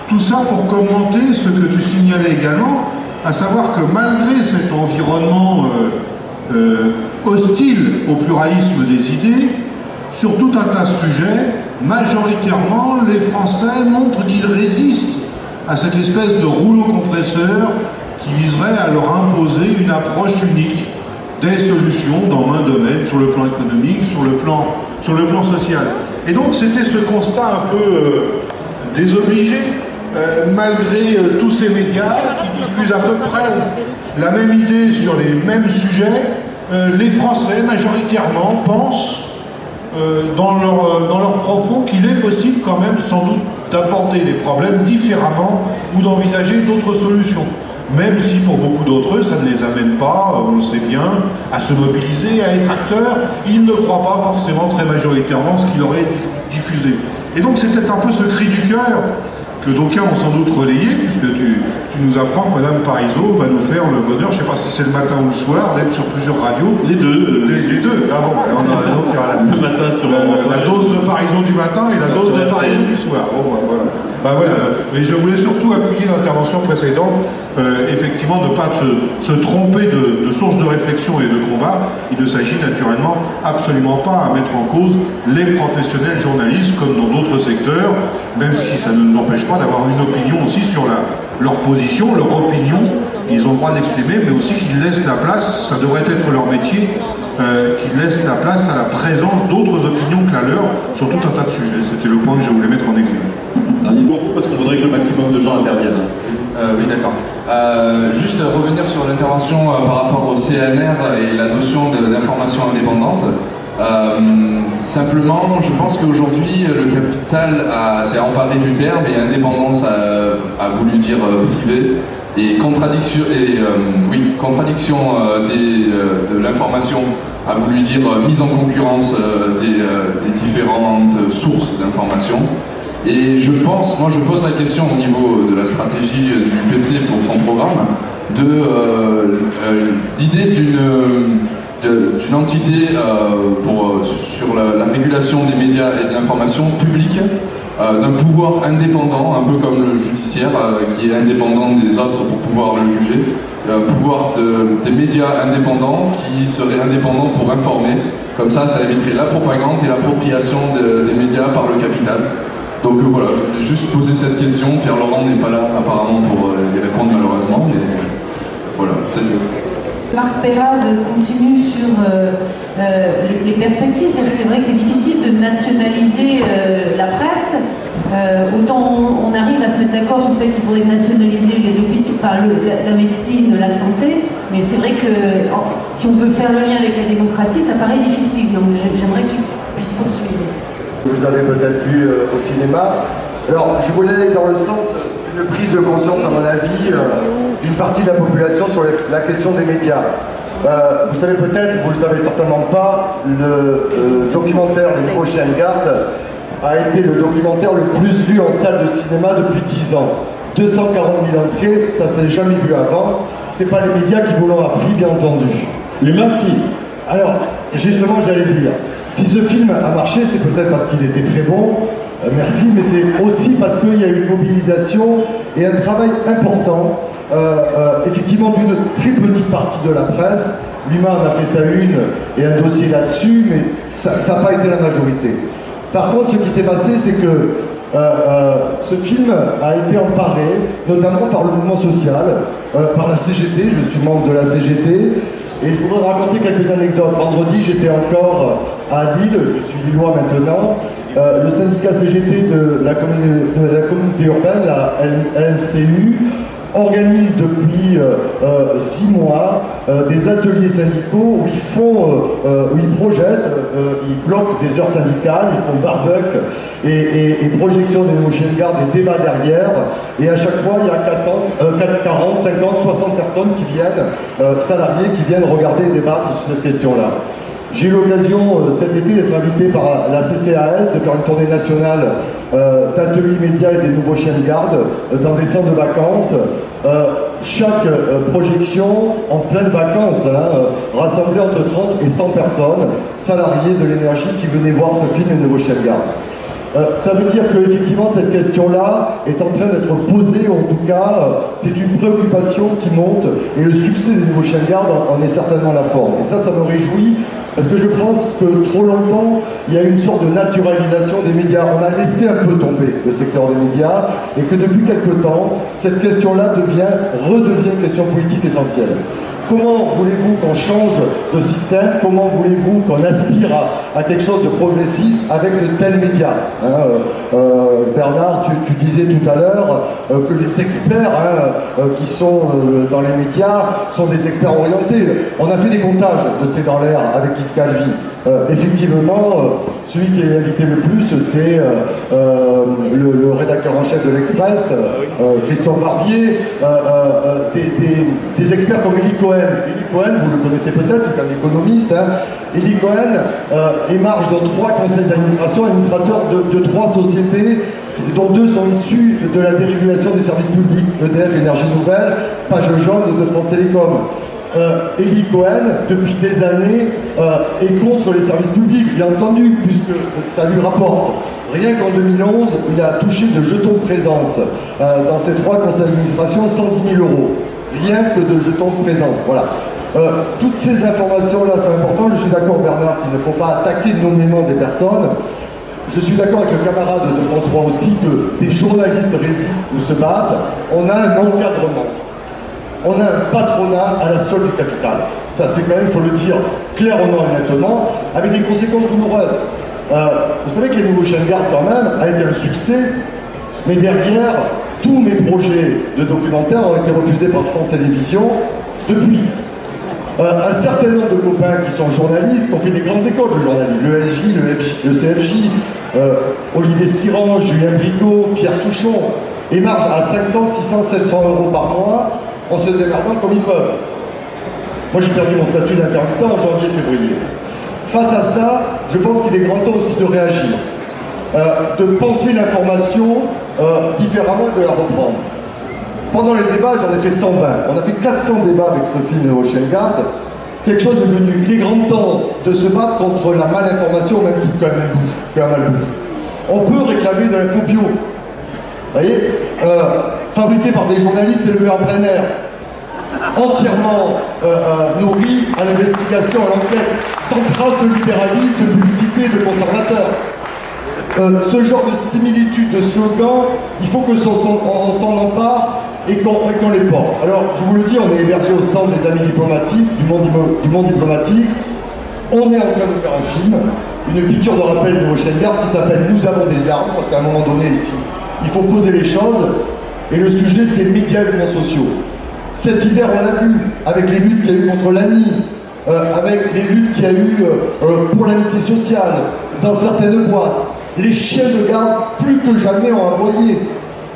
Tout ça pour commenter ce que tu signalais également, à savoir que malgré cet environnement hostile au pluralisme des idées, sur tout un tas de sujets, majoritairement, les Français montrent qu'ils résistent à cette espèce de rouleau compresseur qui viserait à leur imposer une approche unique des solutions dans un domaine, sur le plan économique, sur le plan social. Et donc c'était ce constat un peu désobligé, malgré tous ces médias qui diffusent à peu près la même idée sur les mêmes sujets, les Français majoritairement pensent dans leur profond qu'il est possible quand même sans doute d'aborder les problèmes différemment ou d'envisager d'autres solutions. Même si pour beaucoup d'entre eux, ça ne les amène pas, on le sait bien, à se mobiliser, à être acteurs, ils ne croient pas forcément très majoritairement ce qu'il aurait diffusé. Et donc c'était un peu ce cri du cœur que d'aucuns ont sans doute relayé, puisque tu nous apprends que Madame Parizeau va nous faire le bonheur, je ne sais pas si c'est le matin ou le soir, d'être sur plusieurs radios. Les deux. Les deux. Ah bon, on a donc le matin sur la dose de Parizeau du matin et la dose de Parizeau du soir. Bon, voilà. Mais je voulais surtout appuyer l'intervention précédente, effectivement ne pas se tromper de source de réflexion et de combat. Il ne s'agit naturellement absolument pas à mettre en cause les professionnels journalistes comme dans d'autres secteurs, même si ça ne nous empêche pas d'avoir une opinion aussi sur leur position, leur opinion. Ils ont le droit d'exprimer, mais aussi qu'ils laissent la place, ça devrait être leur métier, qu'ils laissent la place à la présence d'autres opinions que la leur sur tout un tas de sujets. C'était le point que je voulais mettre en exergue. Parce qu'on voudrait que le maximum de gens interviennent. Oui, d'accord. Juste revenir sur l'intervention par rapport au CNR et la notion d'information indépendante. Simplement, je pense qu'aujourd'hui, le capital s'est emparé du terme et indépendance a voulu dire privé. Et contradiction de l'information a voulu dire mise en concurrence des différentes sources d'information. Et je pose la question au niveau de la stratégie du PC pour son programme, de l'idée d'une entité sur la régulation des médias et de l'information publique, d'un pouvoir indépendant, un peu comme le judiciaire qui est indépendant des autres pour pouvoir le juger, pouvoir des médias indépendants qui seraient indépendants pour informer. Comme ça éviterait la propagande et l'appropriation des médias par le capital. Donc voilà, je voulais juste poser cette question. Pierre Laurent n'est pas là apparemment pour y répondre malheureusement, mais voilà, c'est tout. Marc Perrade continue sur les perspectives. C'est vrai que c'est difficile de nationaliser la presse. Autant on arrive à se mettre d'accord sur le fait qu'il faudrait nationaliser les hôpitaux, enfin la médecine, la santé, mais c'est vrai que si on veut faire le lien avec la démocratie, ça paraît difficile. Donc j'aimerais qu'il puisse poursuivre. Vous avez peut-être vu au cinéma. Alors, je voulais aller dans le sens d'une prise de conscience, à mon avis, d'une partie de la population sur la question des médias. Vous savez peut-être, vous ne le savez certainement pas, le documentaire Les Nouveaux Chiens de Garde a été le documentaire le plus vu en salle de cinéma depuis 10 ans. 240 000 entrées, ça s'est jamais vu avant. C'est pas les médias qui vous l'ont appris, bien entendu. L'humain, si. Alors, justement, j'allais dire, si ce film a marché, c'est peut-être parce qu'il était très bon, merci, mais c'est aussi parce qu'il y a eu une mobilisation et un travail important, effectivement d'une très petite partie de la presse. L'Humain en a fait sa une et un dossier là-dessus, mais ça n'a pas été la majorité. Par contre, ce qui s'est passé, c'est que ce film a été emparé, notamment par le mouvement social, par la CGT, je suis membre de la CGT, et je voudrais raconter quelques anecdotes. Vendredi, j'étais encore à Lille, je suis lillois maintenant. Le syndicat CGT de la communauté urbaine, la LMCU, organise depuis 6 mois des ateliers syndicaux où ils projettent, ils bloquent des heures syndicales, ils font barbecue et projection des nouveaux chiens de garde, des débats derrière, et à chaque fois il y a 40, 50, 60 personnes qui viennent, salariés qui viennent regarder et débattre sur cette question-là. J'ai eu l'occasion cet été d'être invité par la CCAS, de faire une tournée nationale d'ateliers médias et des nouveaux chiens de garde dans des centres de vacances. Chaque projection en pleine vacances, rassemblait entre 30 et 100 personnes, salariés de l'énergie qui venaient voir ce film Les Nouveaux Chiens de Garde. Ça veut dire qu'effectivement cette question-là est en train d'être posée, en tout cas c'est une préoccupation qui monte et le succès des Nouveaux Chiens de Garde en est certainement la forme. Et ça me réjouit Parce que je pense que trop longtemps, il y a une sorte de naturalisation des médias. On a laissé un peu tomber le secteur des médias et que depuis quelque temps, cette question-là redevient une question politique essentielle. Comment voulez-vous qu'on change de système? Comment voulez-vous qu'on aspire à quelque chose de progressiste avec de tels médias, Bernard, tu disais tout à l'heure que les experts qui sont dans les médias sont des experts orientés. On a fait des comptages de C'est dans l'air avec Yves Calvi. Effectivement, celui qui est invité le plus, c'est le rédacteur en chef de l'Express, Christophe Barbier, des experts comme Elie Cohen. Elie Cohen, vous le connaissez peut-être, c'est un économiste. Elie Cohen émarge dans 3 conseils d'administration, administrateur de 3 sociétés, dont 2 sont issus de la dérégulation des services publics, EDF, Énergie Nouvelle, Page Jaune de France Télécom. Elie Cohen, depuis des années, est contre les services publics, bien entendu, puisque ça lui rapporte. Rien qu'en 2011, il a touché de jetons de présence dans ces 3 conseils d'administration 110 000 €. Rien que de jetons de présence, voilà. Toutes ces informations-là sont importantes. Je suis d'accord, Bernard, qu'il ne faut pas attaquer nommément des personnes. Je suis d'accord avec le camarade de France 3 aussi que des journalistes résistent ou se battent. On a un encadrement. On a un patronat à la solde du capital. Ça, c'est quand même, il faut le dire clairement et nettement, avec des conséquences douloureuses. Vous savez que Les Nouveaux Chiens de Garde, quand même, a été un succès, mais derrière, tous mes projets de documentaires ont été refusés par France Télévisions depuis. Un certain nombre de copains qui sont journalistes, qui ont fait des grandes écoles de journalisme, le SJ, le CFJ, Olivier Siran, Julien Brigaud, Pierre Souchon, émargent à 500, 600, 700 € par mois en se démerdant comme ils peuvent. Moi, j'ai perdu mon statut d'intermittent en janvier-février. Face à ça, je pense qu'il est grand temps aussi de réagir, de penser l'information différemment et de la reprendre. Pendant les débats, j'en ai fait 120. On a fait 400 débats avec ce film Les Chiens de Garde. Quelque chose est venu. Il est grand temps de se battre contre la malinformation, même que la malbouffe. On peut réclamer de l'info bio. Vous voyez, fabriquée par des journalistes élevés en plein air, entièrement nourris à l'investigation, à l'enquête, sans trace de libéralisme, de publicité, de conservateurs. Ce genre de similitude, de slogan, il faut que on s'en empare et qu'on les porte. Alors, je vous le dis, on est hébergé au stand des amis diplomatiques, du monde diplomatique. On est en train de faire un film, une piqûre de rappel de Nouveaux Chiens de Garde qui s'appelle Nous avons des armes, parce qu'à un moment donné, ici, il faut poser les choses. Et le sujet, c'est médias et mouvements sociaux. Cet hiver, on l'a vu, avec les luttes qu'il y a eu contre l'ANI, avec les luttes qu'il y a eu pour l'amitié sociale, dans certaines boîtes. Les chiens de garde, plus que jamais, ont aboyé.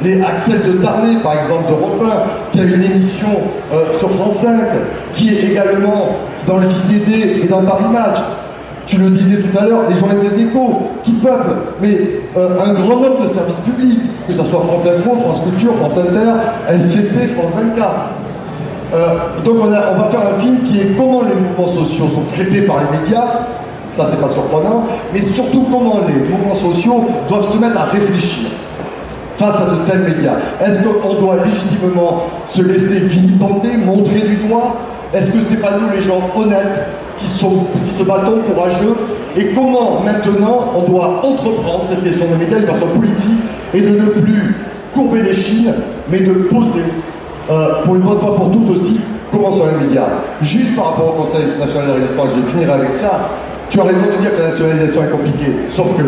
Les Axel de Tarnay, par exemple, d'Europe 1, qui a une émission sur France 5, qui est également dans le JDD et dans Paris Match. Tu le disais tout à l'heure, les journalistes des Échos, qui peuplent, mais un grand nombre de services publics, que ce soit France Info, France Culture, France Inter, LCP, France 24. Donc on va faire un film qui est comment les mouvements sociaux sont traités par les médias, ça c'est pas surprenant, mais surtout comment les mouvements sociaux doivent se mettre à réfléchir face à de tels médias. Est-ce qu'on doit légitimement se laisser vilipender, montrer du doigt? Est-ce que c'est pas nous les gens honnêtes qui se battons courageux? Et comment maintenant on doit entreprendre cette question des médias de façon politique et de ne plus courber les chines, mais de poser pour une bonne fois pour toutes aussi comment sont les médias. Juste par rapport au Conseil national de résistance, je finirai avec ça. Tu as raison de dire que la nationalisation est compliquée, sauf que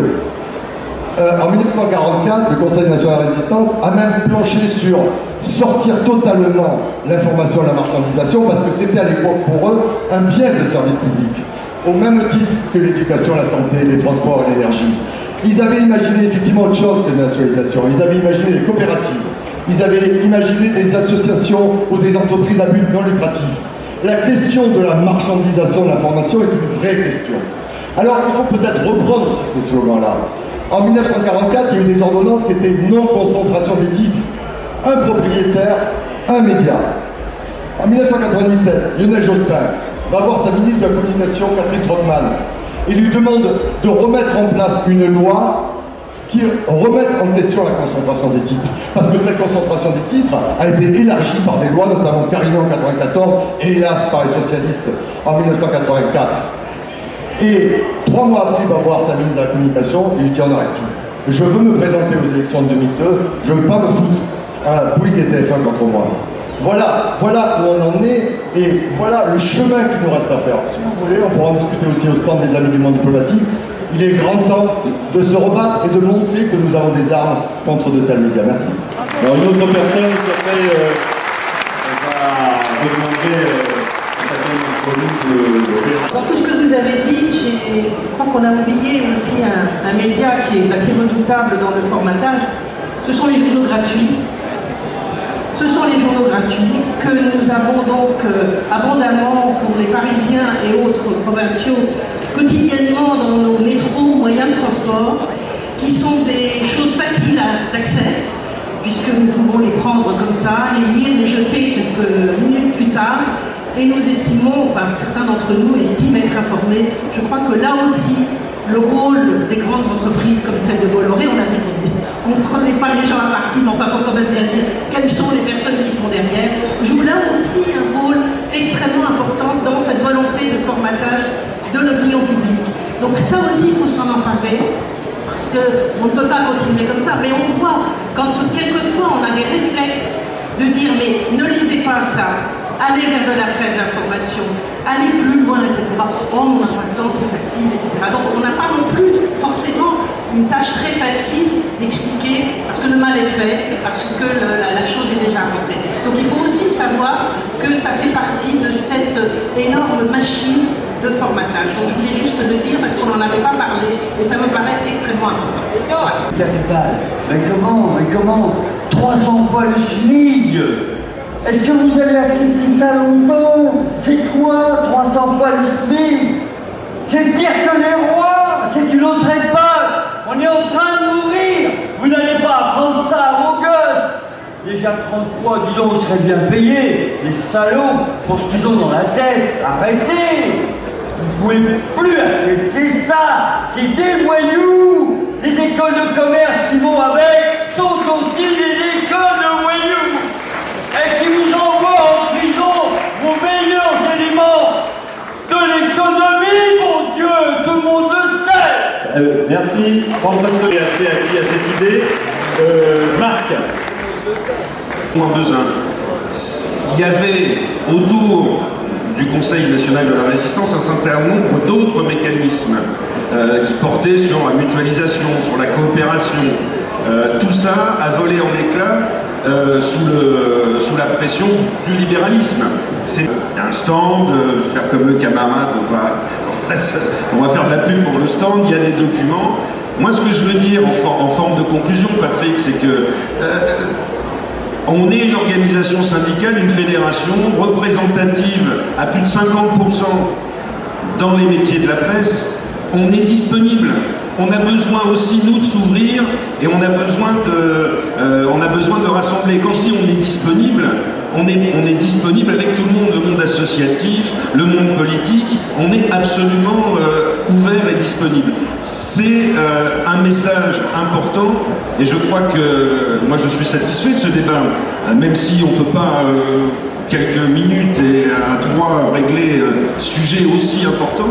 en 1944, le Conseil national de résistance a même planché sur sortir totalement l'information et la marchandisation parce que c'était à l'époque pour eux un bien de service public, au même titre que l'éducation, la santé, les transports et l'énergie. Ils avaient imaginé effectivement autre chose que la nationalisation, ils avaient imaginé les coopératives, ils avaient imaginé des associations ou des entreprises à but non lucratif. La question de la marchandisation de l'information est une vraie question. Alors il faut peut-être reprendre aussi ces slogans-là. En 1944, il y a eu des ordonnances qui étaient non-concentration des titres. Un propriétaire, un média. En 1997, Lionel Jospin va voir sa ministre de la Communication, Catherine Trottmann, et lui demande de remettre en place une loi qui remette en question la concentration des titres. Parce que cette concentration des titres a été élargie par des lois, notamment Carignan en 1994, et hélas par les socialistes en 1984. Et 3 mois après, il va voir sa ministre de la Communication et il dit on arrête tout. Je veux me présenter aux élections de 2002, je ne veux pas me foutre Bouygues et TF1 contre moi. Voilà où on en est et voilà le chemin qu'il nous reste à faire. Si vous voulez, on pourra en discuter aussi au stand des Amis du Monde diplomatique. Il est grand temps de se rebattre et de montrer que nous avons des armes contre de tels médias. Merci. Alors une autre personne qui après va demander à chacun d'entre nous de... Dans tout ce que vous avez dit, je crois qu'on a oublié aussi un média qui est assez redoutable dans le formatage. Ce sont les journaux gratuits. Ce sont les journaux gratuits que nous avons donc abondamment pour les Parisiens et autres provinciaux quotidiennement dans nos métros, moyens de transport, qui sont des choses faciles d'accès, puisque nous pouvons les prendre comme ça, les lire, les jeter quelques minutes plus tard, et nous estimons, enfin certains d'entre nous estiment être informés. Je crois que là aussi, le rôle des grandes entreprises comme celle de Bolloré, on a dit qu'on ne prenait pas les gens à partie, mais enfin il faut quand même bien dire quelles sont les personnes qui sont derrière, joue là aussi un rôle extrêmement important dans cette volonté de formatage de l'opinion publique. Donc ça aussi, il faut s'en emparer, parce qu'on ne peut pas continuer comme ça. Mais on voit, quand quelquefois on a des réflexes de dire mais ne lisez pas ça, allez vers de la presse d'information, allez plus loin, etc. Oh, on n'a pas le temps, c'est facile, etc. Donc on n'a pas non plus forcément une tâche très facile d'expliquer, parce que le mal est fait, parce que la chose est déjà rentrée. Donc il faut aussi savoir que ça fait partie de cette énorme machine de formatage. Donc je voulais juste le dire parce qu'on n'en avait pas parlé et ça me paraît extrêmement important. Voilà. Capital, mais comment 300 fois le SMIC? Est-ce que vous allez accepter ça longtemps? C'est quoi 300 fois le SMIC? C'est pire que les rois, c'est une autre époque. On est en train de mourir. Vous n'allez pas apprendre ça à vos gosses. Déjà 30 fois, dis donc, on serait bien payés. Les salauds, pour ce qu'ils ont dans la tête. Arrêtez. Vous ne pouvez plus accepter ça. C'est des voyous. Les écoles de commerce qui vont avec sont aussi des écoles de voyous. Et qui vous envoient en prison vos meilleurs éléments de l'économie, mon Dieu. Tout le monde le sait. Merci. François est assez acquis à cette idée. Marc. Il y avait autour du Conseil national de la résistance un certain nombre d'autres mécanismes qui portaient sur la mutualisation, sur la coopération. Tout ça a volé en éclats sous la pression du libéralisme. C'est un stand, faire comme le camarade, on va faire de la pub pour le stand, il y a des documents. Moi, ce que je veux dire en forme de conclusion, Patrick, c'est que on est une organisation syndicale, une fédération représentative à plus de 50% dans les métiers de la presse. On est disponible. On a besoin aussi, nous, de s'ouvrir et on a besoin de rassembler. Quand je dis on est disponible avec tout le monde, le monde associatif, le monde politique, on est absolument ouvert et disponible. C'est un message important et je crois que moi je suis satisfait de ce débat, même si on ne peut pas quelques minutes et à 3 régler sujet aussi important,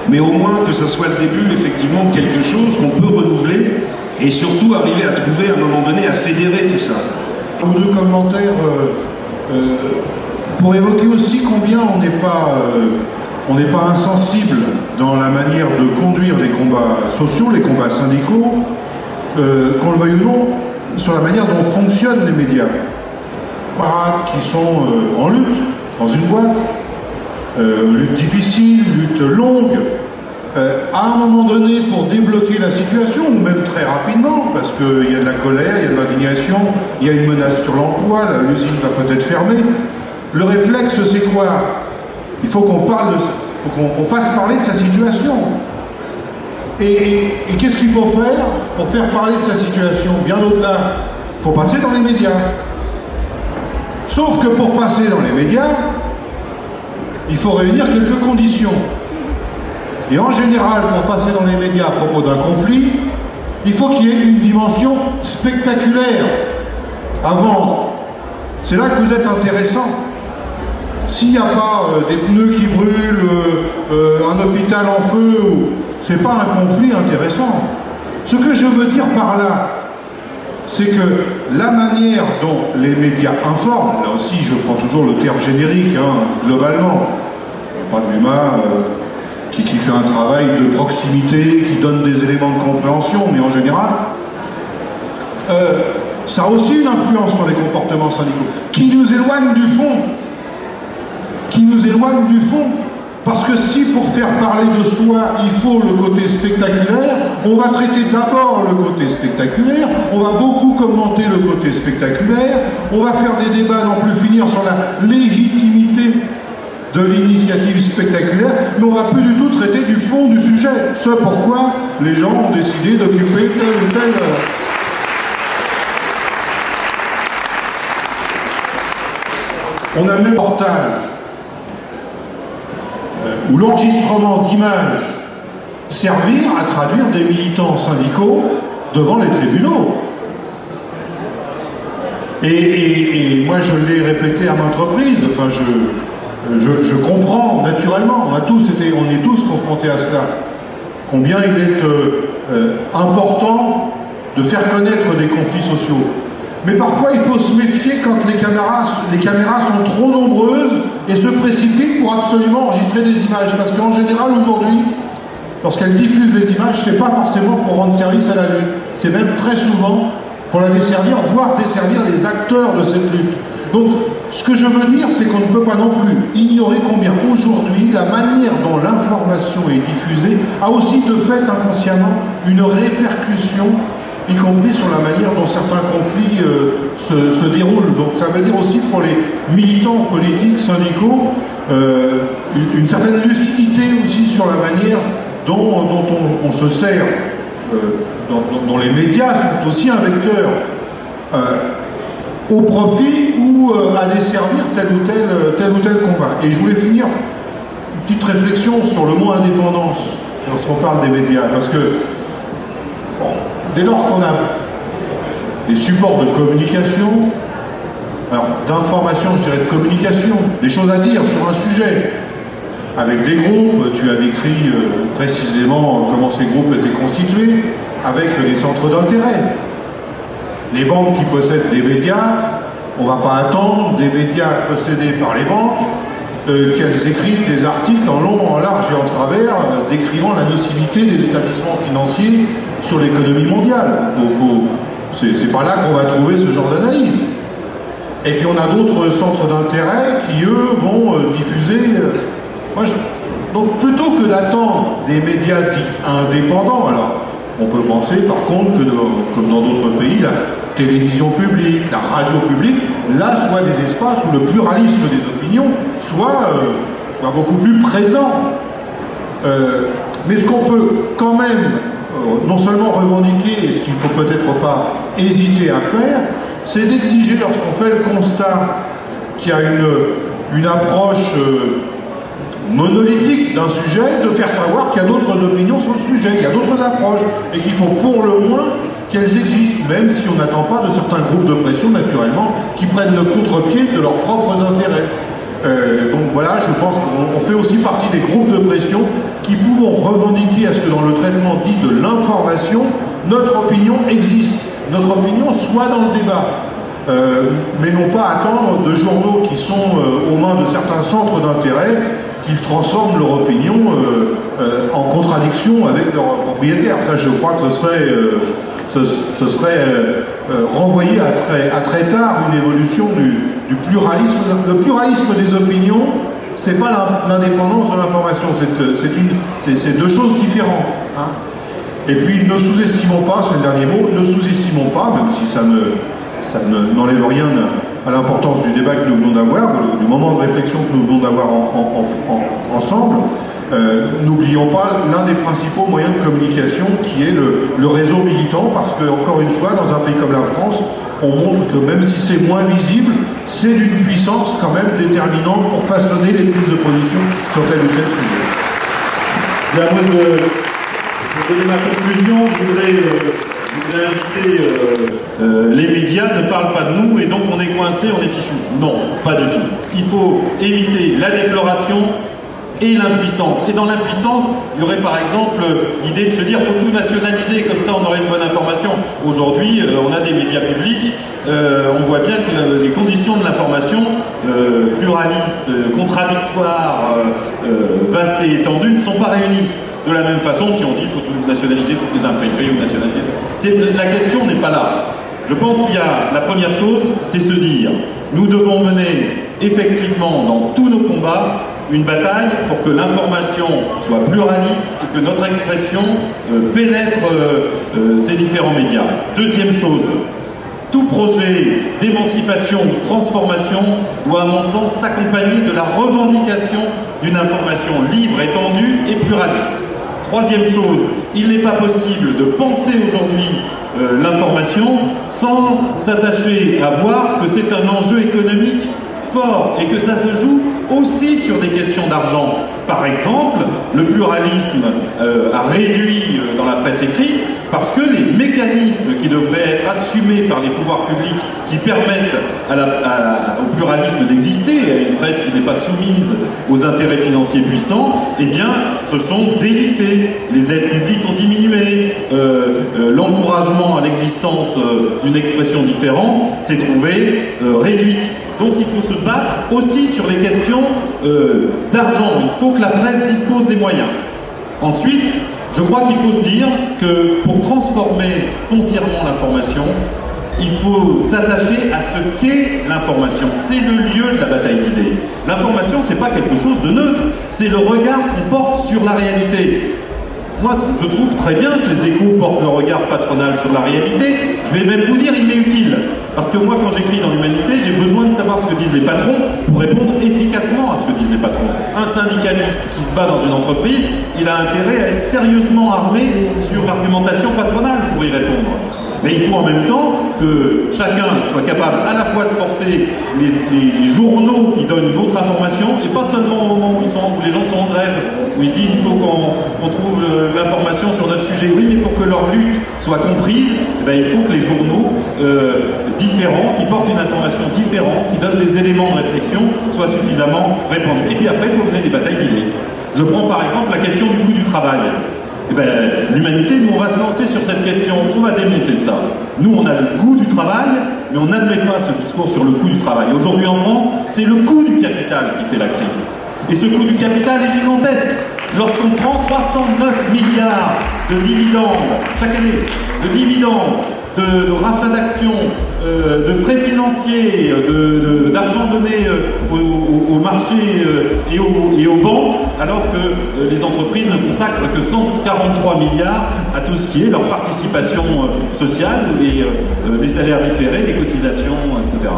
mais au moins que ce soit le début effectivement de quelque chose qu'on peut renouveler et surtout arriver à trouver à un moment donné à fédérer tout ça. Un ou deux commentaires pour évoquer aussi combien on n'est pas insensible dans la manière de conduire les combats sociaux, les combats syndicaux, qu'on le veuille ou non, sur la manière dont fonctionnent les médias. Parades qui sont en lutte dans une boîte, lutte difficile, lutte longue, à un moment donné pour débloquer la situation, ou même très rapidement, parce qu'il y a de la colère, il y a de l'indignation, il y a une menace sur l'emploi, l'usine va peut-être fermer. Le réflexe, c'est quoi? Il faut qu'on parle de ça, il faut qu'on fasse parler de sa situation. Et qu'est-ce qu'il faut faire pour faire parler de sa situation? Bien au-delà, il faut passer dans les médias. Sauf que pour passer dans les médias, il faut réunir quelques conditions. Et en général, pour passer dans les médias à propos d'un conflit, il faut qu'il y ait une dimension spectaculaire à vendre. C'est là que vous êtes intéressant. S'il n'y a pas des pneus qui brûlent, un hôpital en feu, c'est pas un conflit intéressant. Ce que je veux dire par là, c'est que la manière dont les médias informent, là aussi je prends toujours le terme générique, globalement, pas d'humain qui fait un travail de proximité, qui donne des éléments de compréhension, mais en général, ça a aussi une influence sur les comportements syndicaux, qui nous éloigne du fond. Parce que si pour faire parler de soi, il faut le côté spectaculaire, on va traiter d'abord le côté spectaculaire, on va beaucoup commenter le côté spectaculaire, on va faire des débats n'en plus finir sur la légitimité de l'initiative spectaculaire, mais on ne va plus du tout traiter du fond du sujet. Ce pourquoi les gens ont décidé d'occuper tel ou tel... On a même un reportage où l'enregistrement d'images servir à traduire des militants syndicaux devant les tribunaux. Et moi je l'ai répété à maintes reprises, enfin je comprends naturellement, on est tous confrontés à cela, combien il est important de faire connaître des conflits sociaux. Mais parfois, il faut se méfier quand les caméras sont trop nombreuses et se précipitent pour absolument enregistrer des images. Parce qu'en général, aujourd'hui, lorsqu'elles diffusent les images, c'est pas forcément pour rendre service à la lutte. C'est même très souvent pour la desservir, voire desservir les acteurs de cette lutte. Donc, ce que je veux dire, c'est qu'on ne peut pas non plus ignorer combien aujourd'hui, la manière dont l'information est diffusée a aussi de fait inconsciemment une répercussion, y compris sur la manière dont certains conflits se déroulent. Donc ça veut dire aussi pour les militants politiques, syndicaux, une certaine lucidité aussi sur la manière dont on se sert, dont les médias sont aussi un vecteur au profit ou à desservir tel ou tel combat. Et je voulais finir une petite réflexion sur le mot indépendance lorsqu'on parle des médias, parce que bon, dès lors qu'on a des supports de communication, alors d'information, je dirais de communication, des choses à dire sur un sujet, avec des groupes, tu as décrit précisément comment ces groupes étaient constitués, avec des centres d'intérêt. Les banques qui possèdent des médias, on ne va pas attendre des médias possédés par les banques qu'elles écrivent des articles en long, en large et en travers décrivant la nocivité des établissements financiers sur l'économie mondiale. C'est pas là qu'on va trouver ce genre d'analyse. Et puis on a d'autres centres d'intérêt qui, eux, vont diffuser... Donc plutôt que d'attendre des médias dits indépendants, alors on peut penser par contre que, comme dans d'autres pays, la télévision publique, la radio publique, là, soit des espaces où le pluralisme des opinions soit beaucoup plus présent. Mais ce qu'on peut quand même non seulement revendiquer, et ce qu'il ne faut peut-être pas hésiter à faire, c'est d'exiger, lorsqu'on fait le constat qu'il y a une approche monolithique d'un sujet, de faire savoir qu'il y a d'autres opinions sur le sujet, qu'il y a d'autres approches, et qu'il faut pour le moins qu'elles existent, même si on n'attend pas de certains groupes de pression, naturellement, qui prennent le contre-pied de leurs propres intérêts. Donc voilà, je pense qu'on fait aussi partie des groupes de pression qui pouvons revendiquer à ce que dans le traitement dit de l'information, notre opinion existe, notre opinion soit dans le débat. Mais non pas attendre de journaux qui sont aux mains de certains centres d'intérêt qu'ils transforment leur opinion en contradiction avec leurs propriétaires. Ça, je crois que ce serait renvoyer à très tard une évolution du pluralisme. Le pluralisme des opinions, c'est pas l'indépendance de l'information, c'est deux choses différentes. Hein. Et puis ne sous-estimons pas, c'est le dernier mot, ne sous-estimons pas, même si ça n'enlève rien à l'importance du débat que nous venons d'avoir, du moment de réflexion que nous venons d'avoir ensemble, n'oublions pas l'un des principaux moyens de communication qui est le réseau militant, parce que, encore une fois, dans un pays comme la France, on montre que même si c'est moins visible, c'est d'une puissance quand même déterminante pour façonner les prises de position sur tel ou tel sujet. Bien, moi, pour donner ma conclusion, je voudrais vous avez invité les médias ne parlent pas de nous et donc on est coincé, on est fichu. Non, pas du tout. Il faut éviter la déploration et l'impuissance. Et dans l'impuissance, il y aurait par exemple l'idée de se dire qu'il faut tout nationaliser, comme ça on aurait une bonne information. Aujourd'hui, on a des médias publics, on voit bien que les conditions de l'information, pluralistes, contradictoires, vastes et étendues, ne sont pas réunies. De la même façon, si on dit qu'il faut tout nationaliser, toutes les imprimeries ou nationaliser, la question n'est pas là. Je pense qu'il y a la première chose, c'est se dire, nous devons mener effectivement dans tous nos combats une bataille pour que l'information soit pluraliste et que notre expression pénètre ces différents médias. Deuxième chose, tout projet d'émancipation ou de transformation doit à mon sens s'accompagner de la revendication d'une information libre, étendue et pluraliste. Troisième chose, il n'est pas possible de penser aujourd'hui l'information sans s'attacher à voir que c'est un enjeu économique fort et que ça se joue aussi sur des questions d'argent. Par exemple, le pluralisme a réduit dans la presse écrite parce que les mécanismes qui devraient être assumés par les pouvoirs publics qui permettent au pluralisme d'exister, à une presse qui n'est pas soumise aux intérêts financiers puissants, eh bien, se sont délités. Les aides publiques ont diminué, l'encouragement à l'existence d'une expression différente s'est trouvé réduite. Donc il faut se battre aussi sur les questions d'argent. Il faut que la presse dispose des moyens. Ensuite, je crois qu'il faut se dire que pour transformer foncièrement l'information, il faut s'attacher à ce qu'est l'information. C'est le lieu de la bataille d'idées. L'information, c'est pas quelque chose de neutre, c'est le regard qu'on porte sur la réalité. Moi, je trouve très bien que les échos portent le regard patronal sur la réalité. Je vais même vous dire, il m'est utile. Parce que moi, quand j'écris dans l'Humanité, j'ai besoin de savoir ce que disent les patrons pour répondre efficacement à ce que disent les patrons. Un syndicaliste qui se bat dans une entreprise, il a intérêt à être sérieusement armé sur l'argumentation patronale pour y répondre. Mais il faut en même temps que chacun soit capable à la fois de porter les journaux qui donnent une autre information, et pas seulement au moment où les gens sont en grève, où ils se disent il faut qu'on trouve l'information sur notre sujet. Oui, mais pour que leur lutte soit comprise, eh bien, il faut que les journaux différents, qui portent une information différente, qui donnent des éléments de réflexion, soient suffisamment répandus. Et puis après, il faut mener des batailles d'idées. Je prends par exemple la question du coût du travail. Eh bien, l'Humanité, nous, on va se lancer sur cette question, on va démonter ça. Nous, on a le coût du travail, mais on n'admet pas ce discours sur le coût du travail. Aujourd'hui en France, c'est le coût du capital qui fait la crise. Et ce coût du capital est gigantesque. Lorsqu'on prend 309 milliards de dividendes chaque année, de dividendes, de rachat d'actions, de frais financiers, d'argent donné au marché et aux banques, alors que les entreprises ne consacrent que 143 milliards à tout ce qui est leur participation sociale, les salaires différés, les cotisations, etc.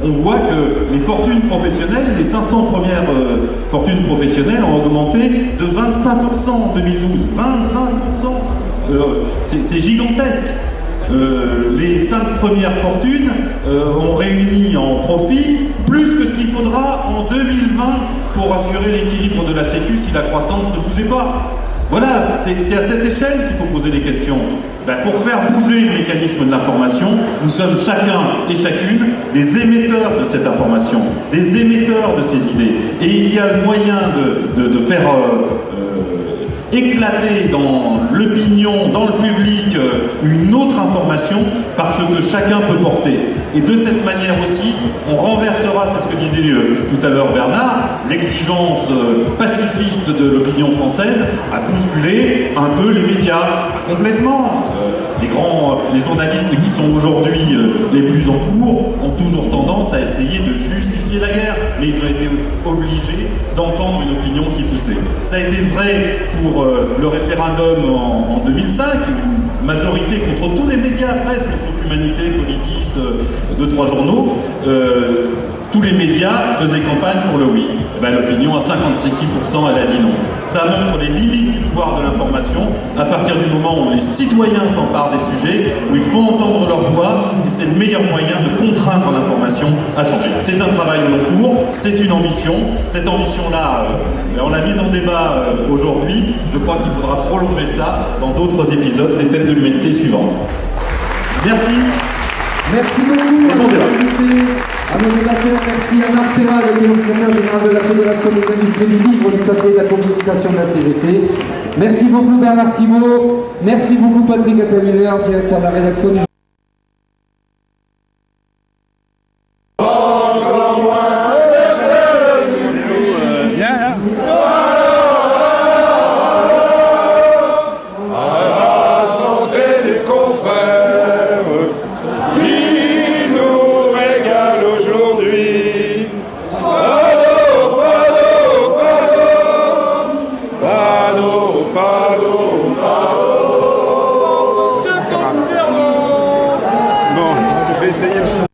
On voit que les fortunes professionnelles, les 500 premières fortunes professionnelles ont augmenté de 25% en 2012. 25%, c'est gigantesque. Les 5 premières fortunes ont réuni en profit plus que ce qu'il faudra en 2020 pour assurer l'équilibre de la Sécu si la croissance ne bougeait pas. Voilà, c'est à cette échelle qu'il faut poser les questions. Ben, pour faire bouger le mécanisme de l'information, nous sommes chacun et chacune des émetteurs de cette information, des émetteurs de ces idées. Et il y a le moyen de faire éclater dans l'opinion, dans le public, une autre information parce que chacun peut porter. Et de cette manière aussi, on renversera, c'est ce que disait tout à l'heure Bernard, l'exigence pacifiste de l'opinion française à bousculer un peu les médias, complètement. Les journalistes qui sont aujourd'hui les plus en cours ont toujours tendance à essayer de justifier la guerre, mais ils ont été obligés d'entendre une opinion qui poussait. Ça a été vrai pour le référendum en 2005, une majorité contre tous les médias presque, sauf Humanité, Politis, 2-3 journaux, tous les médias faisaient campagne pour le oui. Et ben, l'opinion à 56%, elle a dit non. Ça montre les limites du pouvoir de l'information à partir du moment où les citoyens s'emparent des sujets, où ils font entendre leur voix, et c'est le meilleur moyen de contraindre l'information. l'information a changé. C'est un travail au long cours, c'est une ambition. Cette ambition-là, on l'a mise en débat aujourd'hui. Je crois qu'il faudra prolonger ça dans d'autres épisodes des Fêtes de l'Humanité suivantes. Merci. Merci beaucoup à nos débatteurs, merci à Marc Ferrat, le secrétaire général de la Fédération des industries du livre, du papier et de la communication de la CGT. Merci beaucoup Bernard Thibault, merci beaucoup Patrick Attamiller, directeur de la rédaction du Bon, je vais essayer de